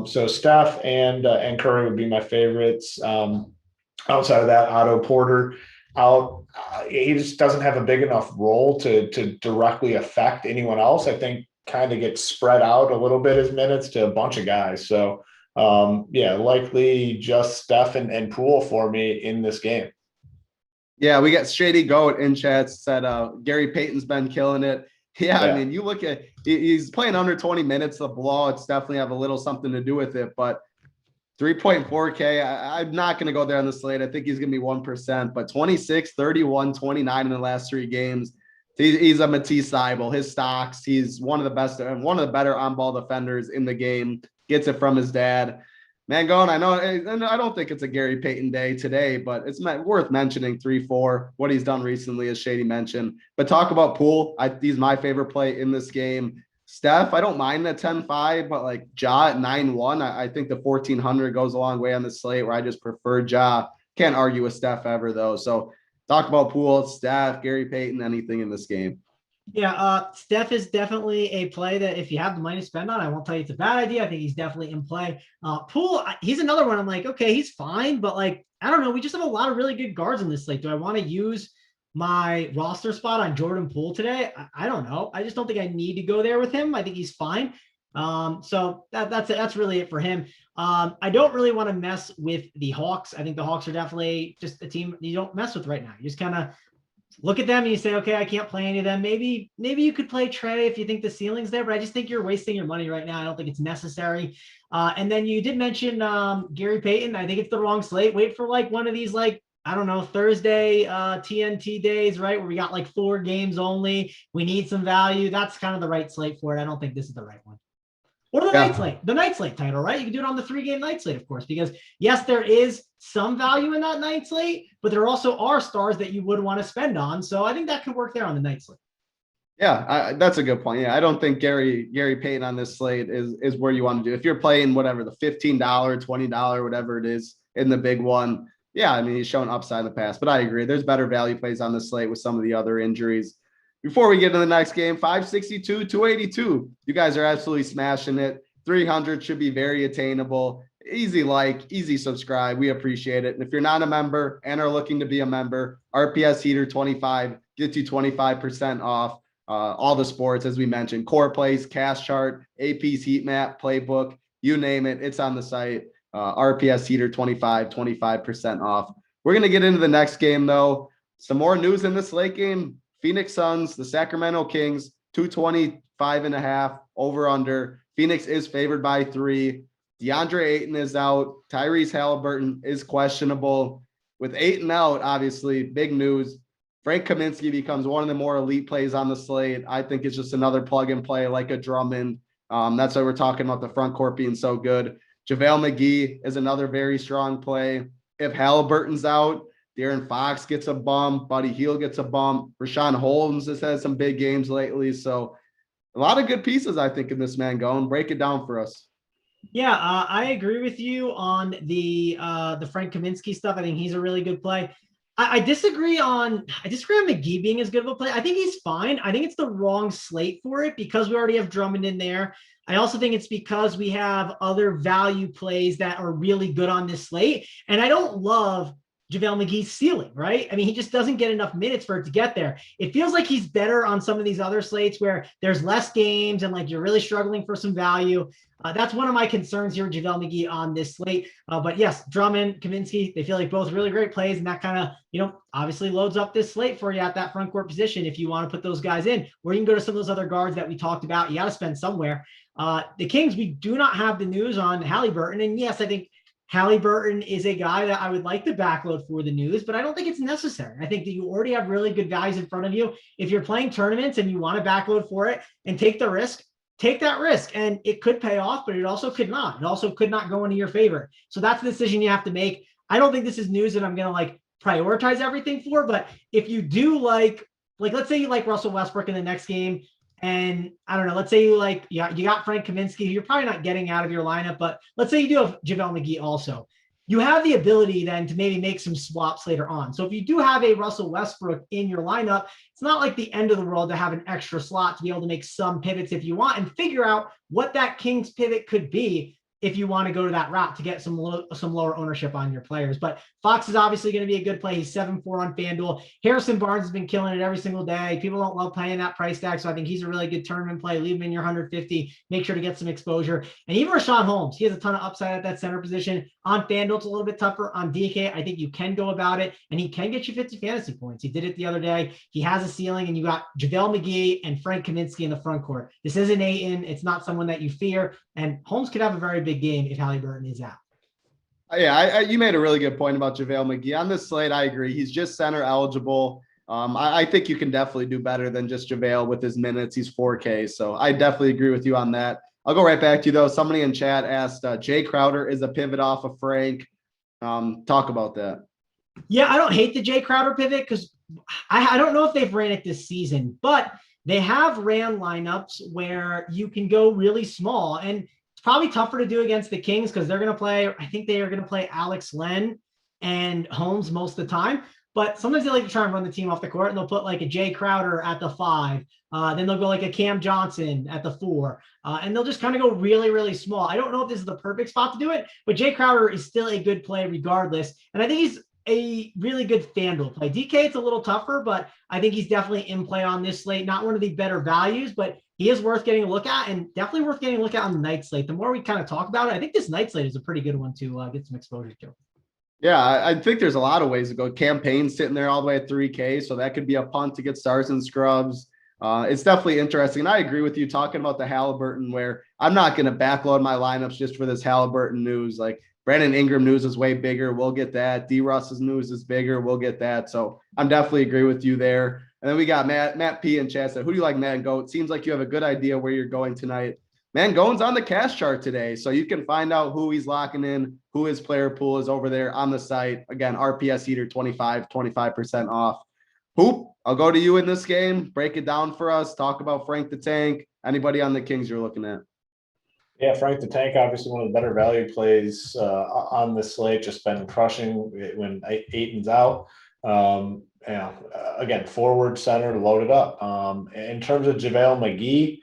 So Steph and Curry would be my favorites. Outside of that, Otto Porter out. He just doesn't have a big enough role to directly affect anyone else. I think kind of gets spread out a little bit his minutes to a bunch of guys. So likely just Steph and Poole for me in this game. Yeah, we got Shady Goat in chat said Gary Payton's been killing it. Yeah, I mean, you look at he's playing under 20 minutes. The blowouts definitely have a little something to do with it, but 3.4K, I'm not going to go there on the slate. I think he's going to be 1%, but 26, 31, 29 in the last 3 games. He's a Matisse Thybulle. His stocks, he's one of the best and one of the better on-ball defenders in the game. Gets it from his dad. Man, I know, and I don't think it's a Gary Payton day today, but it's worth mentioning 3-4, what he's done recently, as Shady mentioned. But talk about Poole. He's my favorite play in this game. Steph, I don't mind the 10-5, but like Ja at 9-1, I think the 1,400 goes a long way on the slate where I just prefer Ja. Can't argue with Steph ever, though. So talk about Poole, Steph, Gary Payton, anything in this game. Yeah, Steph is definitely a play that if you have the money to spend on, I won't tell you it's a bad idea. I think he's definitely in play. Poole, he's another one. I'm like, okay, he's fine, but like, I don't know. We just have a lot of really good guards in this slate. Do I want to use my roster spot on Jordan Poole today? I don't know. I just don't think I need to go there with him. I think he's fine. So that's it. That's really it for him. I don't really want to mess with the Hawks. I think the Hawks are definitely just a team you don't mess with right now. You just kind of look at them and you say, okay, I can't play any of them. Maybe you could play Trey if you think the ceiling's there, but I just think you're wasting your money right now. I don't think it's necessary. And then you did mention Gary Payton. I think it's the wrong slate. Wait for like one of these, like, I don't know, Thursday TNT days, right? Where we got like 4 games only. We need some value. That's kind of the right slate for it. I don't think this is the right one. Or the night slate title, right? You can do it on the 3-game night slate, of course, because yes, there is some value in that night slate, but there also are stars that you would want to spend on. So I think that could work there on the night slate. Yeah, that's a good point. Yeah, I don't think Gary Payton on this slate is where you want to do. If you're playing whatever, the $15, $20, whatever it is in the big one, yeah, I mean, he's shown upside in the past, but I agree. There's better value plays on the slate with some of the other injuries. Before we get to the next game, 562, 282. You guys are absolutely smashing it. 300 should be very attainable. Easy like, easy subscribe. We appreciate it. And if you're not a member and are looking to be a member, RPS Heater 25 gets you 25% off all the sports, as we mentioned. Core plays, cash chart, AP's heat map, playbook, you name it. It's on the site. RPS Heater 25% off. We're going to get into the next game, though. Some more news in this late game. Phoenix Suns, the Sacramento Kings, 225.5 over under. Phoenix is favored by 3. DeAndre Ayton is out. Tyrese Halliburton is questionable. With Ayton out, obviously, big news. Frank Kaminsky becomes one of the more elite plays on the slate. I think it's just another plug and play like a Drummond. That's why we're talking about the front court being so good. JaVale McGee is another very strong play. If Halliburton's out, De'Aaron Fox gets a bump. Buddy Hield gets a bump. Rashawn Holmes has had some big games lately. So a lot of good pieces, I think, in this, man. Going, break it down for us. Yeah, I agree with you on the Frank Kaminsky stuff. I think he's a really good play. I disagree on McGee being as good of a play. I think he's fine. I think it's the wrong slate for it because we already have Drummond in there. I also think it's because we have other value plays that are really good on this slate. And I don't love JaVale McGee's ceiling, right? I mean, he just doesn't get enough minutes for it to get there. It feels like he's better on some of these other slates where there's less games and like you're really struggling for some value. That's one of my concerns here with JaVale McGee on this slate. But yes, Drummond, Kaminsky, they feel like both really great plays. And that kind of, obviously loads up this slate for you at that front court position if you want to put those guys in. Or you can go to some of those other guards that we talked about. You got to spend somewhere. The Kings, we do not have the news on Halliburton. And yes, I think Halliburton is a guy that I would like to backload for the news, but I don't think it's necessary. I think that you already have really good guys in front of you. If you're playing tournaments and you want to backload for it and take the risk, take that risk. And it could pay off, but it also could not. It also could not go into your favor. So that's the decision you have to make. I don't think this is news that I'm going to prioritize everything for, but if you do like let's say you like Russell Westbrook in the next game, and I don't know, let's say you got Frank Kaminsky, who you're probably not getting out of your lineup, but let's say you do have JaVale McGee also. You have the ability then to maybe make some swaps later on. So if you do have a Russell Westbrook in your lineup, it's not like the end of the world to have an extra slot to be able to make some pivots if you want and figure out what that Kings pivot could be if you want to go to that route to get some lower ownership on your players. But Fox is obviously going to be a good play. He's 7-4 on FanDuel. Harrison Barnes has been killing it every single day. People don't love playing that price tag, so I think he's a really good tournament play. Leave him in your 150. Make sure to get some exposure. And even Rashawn Holmes, he has a ton of upside at that center position. On FanDuel, it's a little bit tougher. On DK, I think you can go about it, and he can get you 50 fantasy points. He did it the other day. He has a ceiling, and you got JaVale McGee and Frank Kaminsky in the front court. This isn't Ayton. It's not someone that you fear, and Holmes could have a very big game if Halliburton is out. Yeah, you made a really good point about JaVale McGee. On this slate, I agree. He's just center eligible. I think you can definitely do better than just JaVale with his minutes. He's 4K, so I definitely agree with you on that. I'll go right back to you, though. Somebody in chat asked, Jay Crowder is a pivot off of Frank. Talk about that. Yeah, I don't hate the Jay Crowder pivot because I don't know if they've ran it this season, but they have ran lineups where you can go really small. And it's probably tougher to do against the Kings because they're going to play, I think they are going to play Alex Len and Holmes most of the time. But sometimes they like to try and run the team off the court, and they'll put like a Jay Crowder at the 5. Then they'll go like a Cam Johnson at the 4. And they'll just kind of go really, really small. I don't know if this is the perfect spot to do it, but Jay Crowder is still a good play regardless. And I think he's a really good FanDuel play. DK, it's a little tougher, but I think he's definitely in play on this slate. Not one of the better values, but he is worth getting a look at, and definitely worth getting a look at on the night slate. The more we kind of talk about it, I think this night slate is a pretty good one to get some exposure to. Yeah, I think there's a lot of ways to go. Campaign's sitting there all the way at 3K, so that could be a punt to get stars and scrubs. It's definitely interesting. And I agree with you talking about the Halliburton, where I'm not going to backload my lineups just for this Halliburton news. Like Brandon Ingram news is way bigger. We'll get that. D Russ's news is bigger. We'll get that. So I'm definitely agree with you there. And then we got Matt P and Chad said, who do you like, man? Go. It seems like you have a good idea where you're going tonight. Mangone's on the cash chart today, so you can find out who he's locking in, who his player pool is over there on the site. Again, RPS Heater 25% off. Hoop, I'll go to you in this game. Break it down for us. Talk about Frank the Tank. Anybody on the Kings you're looking at? Yeah, Frank the Tank, obviously one of the better value plays on the slate, just been crushing when Ayton's out. Again, forward, center, loaded up. In terms of JaVale McGee,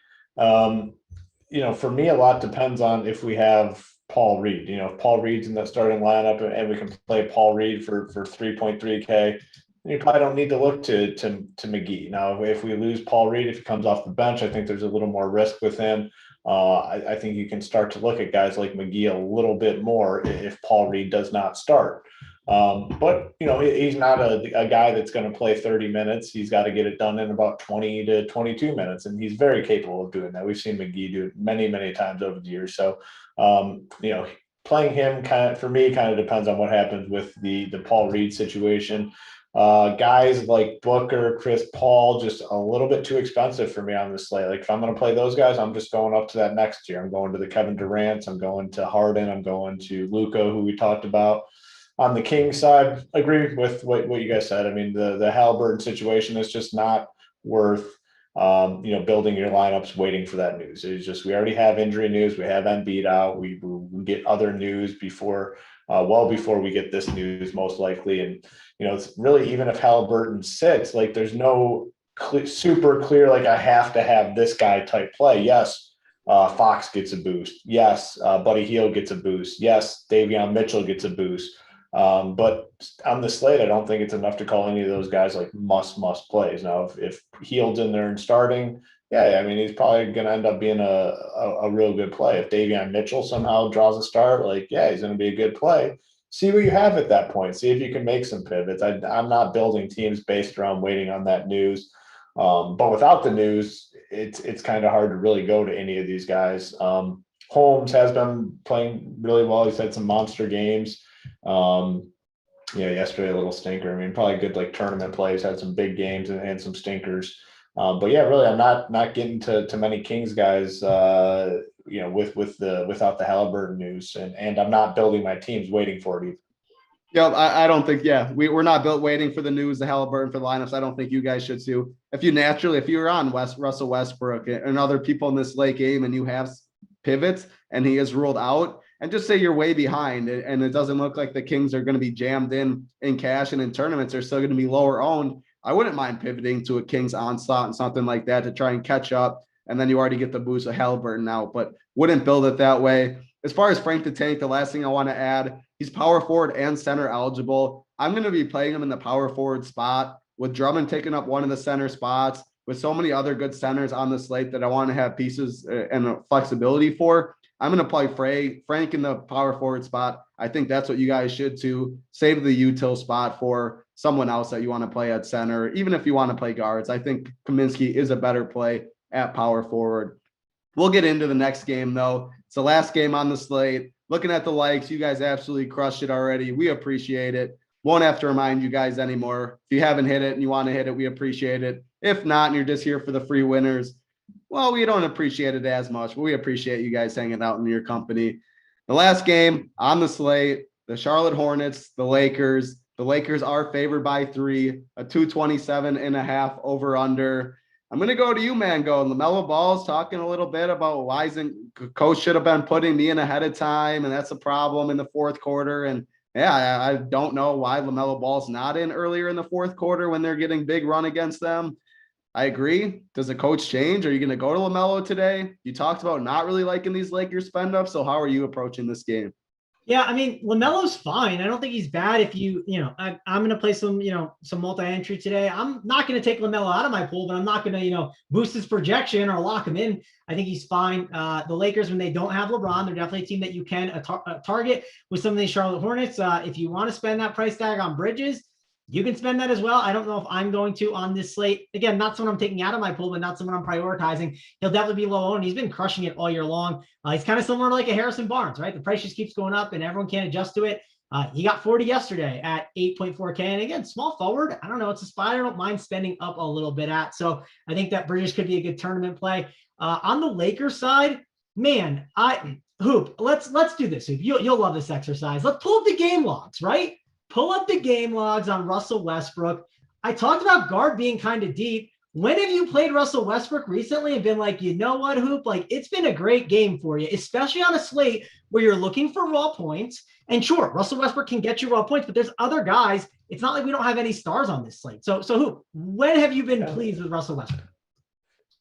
for me, a lot depends on if we have Paul Reed. If Paul Reed's in that starting lineup and we can play Paul Reed for 3.3K, you probably don't need to look to McGee. Now, if we lose Paul Reed, if he comes off the bench, I think there's a little more risk with him. I think you can start to look at guys like McGee a little bit more if Paul Reed does not start. But he's not a guy that's going to play 30 minutes. He's got to get it done in about 20 to 22 minutes, and he's very capable of doing that. We've seen McGee do it many, many times over the years. So, playing him kind of depends on what happens with the Paul Reed situation. Guys like Booker, Chris Paul, just a little bit too expensive for me on this slate. Like if I'm going to play those guys, I'm just going up to that next tier. I'm going to the Kevin Durant's. I'm going to Harden. I'm going to Luka, who we talked about. On the Kings side, agree with what you guys said. I mean, the Halliburton situation is just not worth, building your lineups waiting for that news. It's just we already have injury news. We have Embiid out. We get other news before we get this news, most likely. And it's really, even if Halliburton sits, like there's no super clear like I have to have this guy type play. Yes, Fox gets a boost. Yes, Buddy Hield gets a boost. Yes, Davion Mitchell gets a boost. But on the slate, I don't think it's enough to call any of those guys like must plays. Now, if Hield's in there and starting, yeah, I mean, he's probably going to end up being a real good play. If Davion Mitchell somehow draws a start, like, yeah, he's going to be a good play. See what you have at that point. See if you can make some pivots. I'm not building teams based around waiting on that news. But without the news, it's kind of hard to really go to any of these guys. Holmes has been playing really well. He's had some monster games. Yesterday a little stinker. I mean, probably good like tournament plays, had some big games and some stinkers. But yeah, really, I'm not getting to many Kings guys. Without the Halliburton news, and I'm not building my teams waiting for it either. Yeah, I don't think. Yeah, we're not built waiting for the news, the Halliburton for the lineups. I don't think you guys should too. If you're on Russell Westbrook and other people in this late game, and you have pivots, and he is ruled out, and just say you're way behind, and it doesn't look like the Kings are going to be jammed in cash and in tournaments, they're still going to be lower owned. I wouldn't mind pivoting to a Kings onslaught and something like that to try and catch up. And then you already get the boost of Halliburton out, but wouldn't build it that way. As far as Frank the Tank, the last thing I want to add, he's power forward and center eligible. I'm going to be playing him in the power forward spot with Drummond taking up one of the center spots, with so many other good centers on the slate that I want to have pieces and flexibility for. I'm going to play Frank in the power forward spot. I think that's what you guys should too. Save the util spot for someone else that you want to play at center, even if you want to play guards. I think Kaminsky is a better play at power forward. We'll get into the next game, though. It's the last game on the slate. Looking at the likes, you guys absolutely crushed it already. We appreciate it. Won't have to remind you guys anymore. If you haven't hit it and you want to hit it, we appreciate it. If not, and you're just here for the free winners, well, we don't appreciate it as much, but we appreciate you guys hanging out in your company. The last game on the slate, the Charlotte Hornets, the Lakers. The Lakers are favored by 3, a 227.5 over under. I'm going to go to you, Mango. LaMelo Ball's talking a little bit about why coach should have been putting me in ahead of time, and that's a problem in the fourth quarter. And yeah, I don't know why LaMelo Ball's not in earlier in the fourth quarter when they're getting big run against them. I agree. Does the coach change? Are you going to go to LaMelo today? You talked about not really liking these Lakers spend ups. So how are you approaching this game? Yeah, I mean, LaMelo's fine. I don't think he's bad. If I'm going to play some multi-entry today. I'm not going to take LaMelo out of my pool, but I'm not going to, boost his projection or lock him in. I think he's fine. The Lakers, when they don't have LeBron, they're definitely a team that you can target with some of these Charlotte Hornets. If you want to spend that price tag on Bridges, you can spend that as well. I don't know if I'm going to on this slate. Again, not someone I'm taking out of my pool, but not someone I'm prioritizing. He'll definitely be low owned. He's been crushing it all year long. He's kind of similar to like a Harrison Barnes, right? The price just keeps going up and everyone can't adjust to it. He got 40 yesterday at 8.4K. And again, small forward. I don't know. It's a spot I don't mind spending up a little bit at. So I think that Bridges could be a good tournament play. On the Lakers side, man, let's do this. Hoop. You'll love this exercise. Let's pull up the game logs, right? Pull up the game logs on Russell Westbrook. I talked about guard being kind of deep. When have you played Russell Westbrook recently and been like, you know what, Hoop? Like, it's been a great game for you, especially on a slate where you're looking for raw points. And sure, Russell Westbrook can get you raw points, but there's other guys. It's not like we don't have any stars on this slate. So Hoop, when have you been pleased with Russell Westbrook?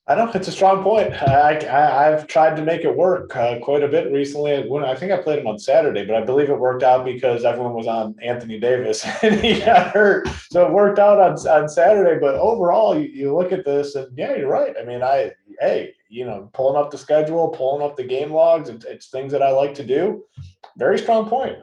I know it's a strong point. I've tried to make it work quite a bit recently. I think I played him on Saturday, but I believe it worked out because everyone was on Anthony Davis and he got hurt. So it worked out on Saturday. But overall, you look at this and yeah, you're right. I mean, pulling up the schedule, pulling up the game logs, it's things that I like to do. Very strong point.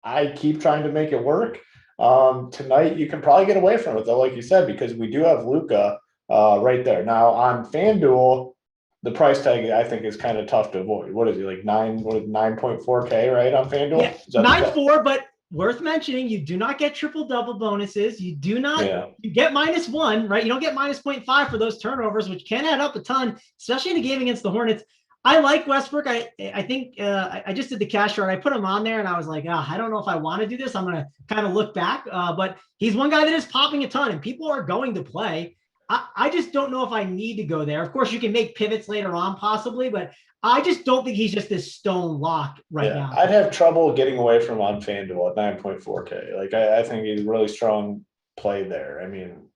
I keep trying to make it work. Tonight, you can probably get away from it, though, like you said, because we do have Luka right there. Now on FanDuel, the price tag I think is kind of tough to avoid. What is he like 9.4K right on FanDuel? Yeah, 9.4, but worth mentioning, you do not get triple double bonuses. You do not you get -1, right? You don't get -0.5 for those turnovers, which can add up a ton, especially in a game against the Hornets. I like Westbrook. I think I just did the cash chart. I put him on there and I was like, I don't know if I want to do this. I'm going to kind of look back. But he's one guy that is popping a ton and people are going to play. I just don't know if I need to go there. Of course, you can make pivots later on possibly, but I just don't think he's just this stone lock right now. I'd have trouble getting away from on FanDuel at 9.4K. Like I think he's a really strong play there. I mean,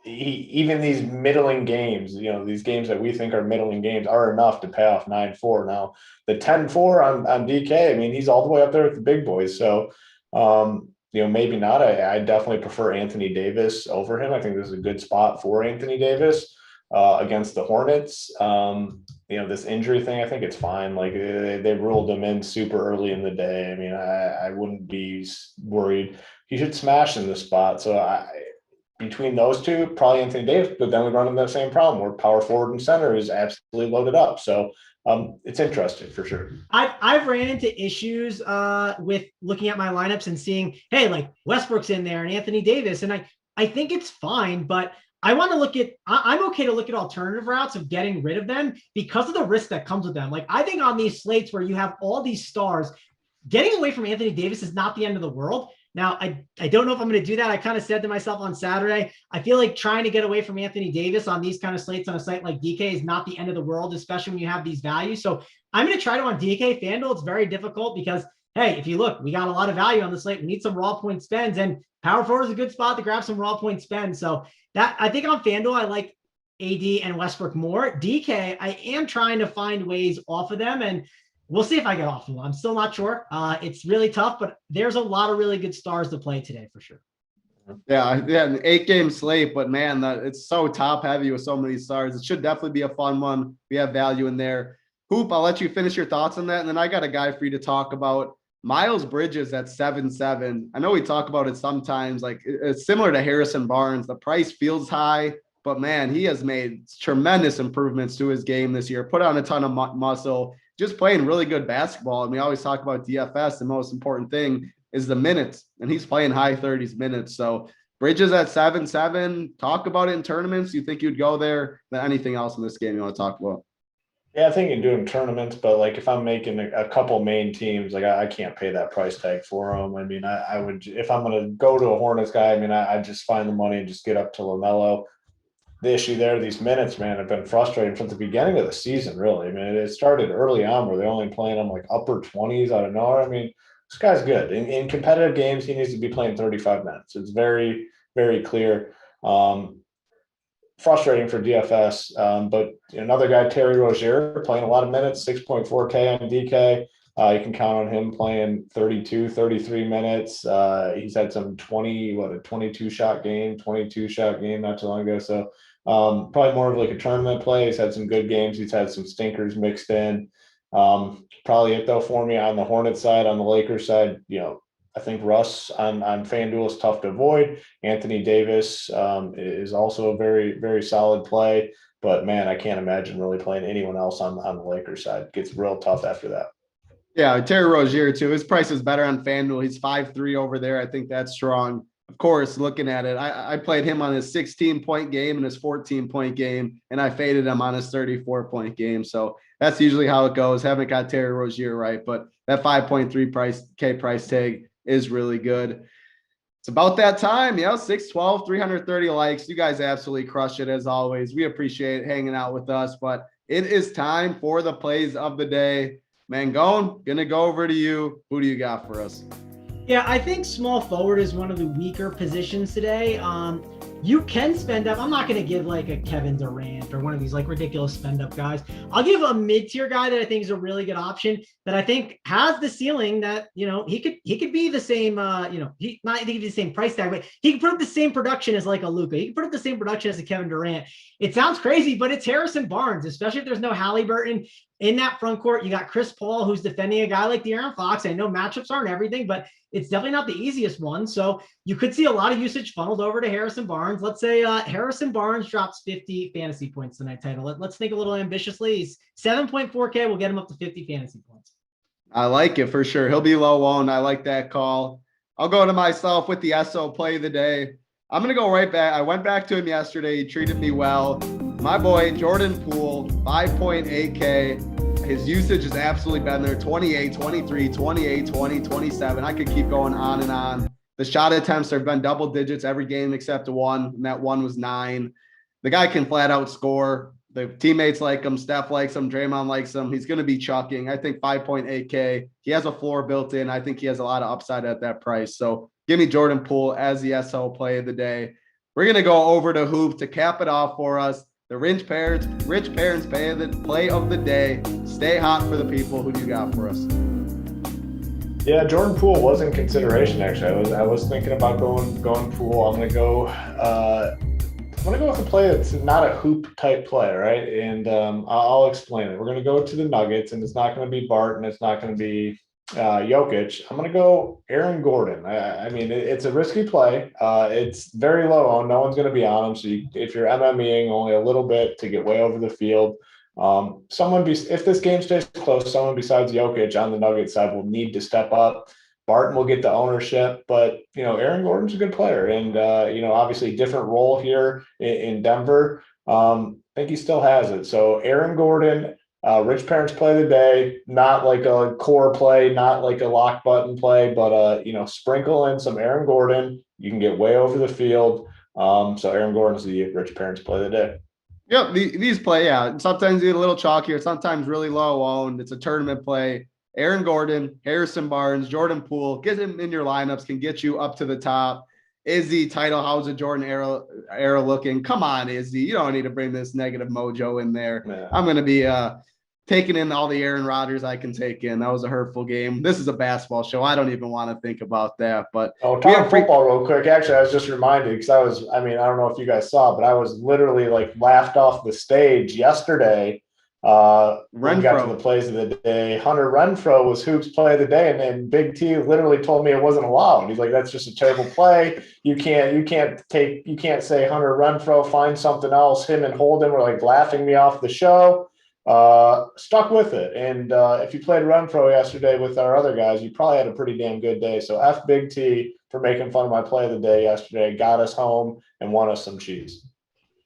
even these middling games, these games that we think are middling games are enough to pay off 9.4. Now the 10.4 on DK, I mean, he's all the way up there with the big boys. So, maybe not. I definitely prefer Anthony Davis over him. I think this is a good spot for Anthony Davis against the Hornets. This injury thing, I think it's fine. Like they ruled him in super early in the day. I mean, I wouldn't be worried. He should smash in this spot. So between those two, probably Anthony Davis, but then we run into that same problem where power forward and center is absolutely loaded up. So it's interesting for sure. I've ran into issues with looking at my lineups and seeing, hey, like Westbrook's in there and Anthony Davis. And I think it's fine, but I want to I'm okay to look at alternative routes of getting rid of them because of the risk that comes with them. Like I think on these slates where you have all these stars, getting away from Anthony Davis is not the end of the world. Now, I don't know if I'm going to do that. I kind of said to myself on Saturday, I feel like trying to get away from Anthony Davis on these kind of slates on a site like DK is not the end of the world, especially when you have these values. So I'm going to try to on DK FanDuel. It's very difficult because, hey, if you look, we got a lot of value on the slate. We need some raw point spends, and power forward is a good spot to grab some raw point spends. So that I think on FanDuel, I like AD and Westbrook more. DK, I am trying to find ways off of them, and we'll see if I get off of them. I'm still not sure. It's really tough, but there's a lot of really good stars to play today for sure. Yeah, an 8-game slate, but man, it's so top heavy with so many stars. It should definitely be a fun one. We have value in there. Hoop, I'll let you finish your thoughts on that, and then I got a guy for you to talk about. Miles Bridges at 7.7. I know we talk about it sometimes, like it's similar to Harrison Barnes. The price feels high, but man, he has made tremendous improvements to his game this year, put on a ton of muscle, just playing really good basketball. And we always talk about DFS. The most important thing is the minutes, and he's playing high 30s minutes. So Bridges at 7.7, talk about it in tournaments. You think you'd go there? Than anything else in this game you want to talk about? Yeah, I think you can do in tournaments, but like if I'm making a couple main teams, like I can't pay that price tag for them. I mean, I would, if I'm going to go to a Hornets guy, I mean, I just find the money and just get up to LaMelo. The issue there, these minutes, man, have been frustrating from the beginning of the season, really. I mean, it started early on where they're only playing them like upper 20s out of nowhere. I mean, this guy's good. In competitive games, he needs to be playing 35 minutes. It's very, very clear. Frustrating for DFS, but another guy, Terry Rozier, playing a lot of minutes, 6.4K on DK. You can count on him playing 32, 33 minutes. He's had some 22 shot game not too long ago. So probably more of like a tournament play. He's had some good games. He's had some stinkers mixed in. Probably it though for me on the Hornets side. On the Lakers side, I think Russ on FanDuel is tough to avoid. Anthony Davis is also a very, very solid play. But, man, I can't imagine really playing anyone else on the Lakers side. It gets real tough after that. Yeah, Terry Rozier, too. His price is better on FanDuel. He's 5'3" over there. I think that's strong. Of course, looking at it, I played him on his 16-point game and his 14-point game, and I faded him on his 34-point game. So that's usually how it goes. Haven't got Terry Rozier right, but that 5.3 price tag is really good. It's about that time. 612, 330 likes. You guys absolutely crush it as always. We appreciate hanging out with us, but it is time for the plays of the day. Mangone, gonna go over to you. Who do you got for us? Yeah, I think small forward is one of the weaker positions today. You can spend up. I'm not going to give like a Kevin Durant or one of these like ridiculous spend up guys. I'll give a mid-tier guy that I think is a really good option that I think has the ceiling that, he could be the same, he not I think the same price tag, but he can put up the same production as like a Luka. He can put up the same production as a Kevin Durant. It sounds crazy, but it's Harrison Barnes, especially if there's no Halliburton in that front court. You got Chris Paul, who's defending a guy like De'Aaron Fox. I know matchups aren't everything, but it's definitely not the easiest one. So you could see a lot of usage funneled over to Harrison Barnes. Let's say Harrison Barnes drops 50 fantasy points tonight, title. Let's think a little ambitiously. He's 7.4K. We'll get him up to 50 fantasy points. I like it for sure. He'll be low owned. I like that call. I'll go to myself with the SO play of the day. I'm going to go right back. I went back to him yesterday. He treated me well. My boy, Jordan Poole, 5.8K. His usage has absolutely been there. 28, 23, 28, 20, 27. I could keep going on and on. The shot attempts have been double digits every game except one, and that one was 9. The guy can flat out score. The teammates like him. Steph likes him. Draymond likes him. He's going to be chucking. I think 5.8K. He has a floor built in. I think he has a lot of upside at that price. So give me Jordan Poole as the SO play of the day. We're going to go over to Hoop to cap it off for us. The Rich Parents play of the day. Stay hot for the people. Who do you got for us? Yeah, Jordan Poole was in consideration, actually. I was thinking about going Poole. I'm going to go with a play that's not a hoop type play, right? And I'll explain it. We're going to go to the Nuggets, and it's not going to be Barton. It's not going to be Jokic. I'm going to go Aaron Gordon. I mean, it's a risky play. It's very low owned. No one's going to be on him. So if you're MMEing only a little bit to get way over the field, if this game stays close, someone besides Jokic on the Nuggets side will need to step up. Barton will get the ownership, but Aaron Gordon's a good player, and obviously different role here in Denver. I think he still has it. So Aaron Gordon, Rich Parents play of the day, not like a core play, not like a lock button play, but sprinkle in some Aaron Gordon. You can get way over the field. So Aaron Gordon's the Rich Parents play of the day. Yep, these play out. Sometimes they get a little chalkier, sometimes really low owned. It's a tournament play. Aaron Gordon, Harrison Barnes, Jordan Poole, get him in your lineups, can get you up to the top. Izzy, title, how's the Jordan era looking? Come on, Izzy. You don't need to bring this negative mojo in there. Yeah. I'm going to be taking in all the Aaron Rodgers I can take in. That was a hurtful game. This is a basketball show. I don't even want to think about that. But talk football real quick. Actually, I was just reminded because I don't know if you guys saw, but I was literally like laughed off the stage yesterday. When we got to the plays of the day. Hunter Renfrow was Hoop's play of the day, and then Big T literally told me it wasn't allowed. He's like, "That's just a terrible play. You can't say Hunter Renfrow. Find something else." Him and Holden were like laughing me off the show. Stuck with it, and if you played Renfrow yesterday with our other guys, you probably had a pretty damn good day. So F Big T for making fun of my play of the day yesterday. Got us home and won us some cheese.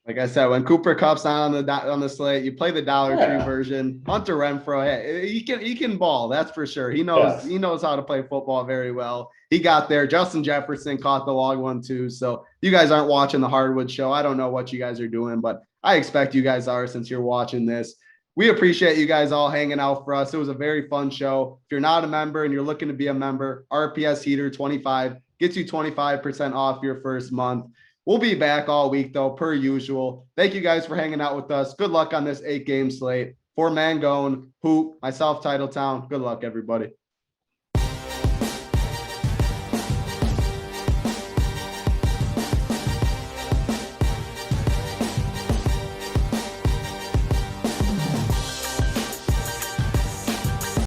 Like I said, when Cooper Kupp's not on the slate, you play the Dollar Tree version. Hunter Renfrow, hey, he can ball, that's for sure. He knows how to play football very well. He got there. Justin Jefferson caught the long one too. So you guys aren't watching the Hardwood show. I don't know what you guys are doing, but I expect you guys are since you're watching this. We appreciate you guys all hanging out for us. It was a very fun show. If you're not a member and you're looking to be a member, RPS Heater 25 gets you 25% off your first month. We'll be back all week, though, per usual. Thank you guys for hanging out with us. Good luck on this 8-game slate. for Mangone, Hoop, myself, Titletown. Good luck, everybody.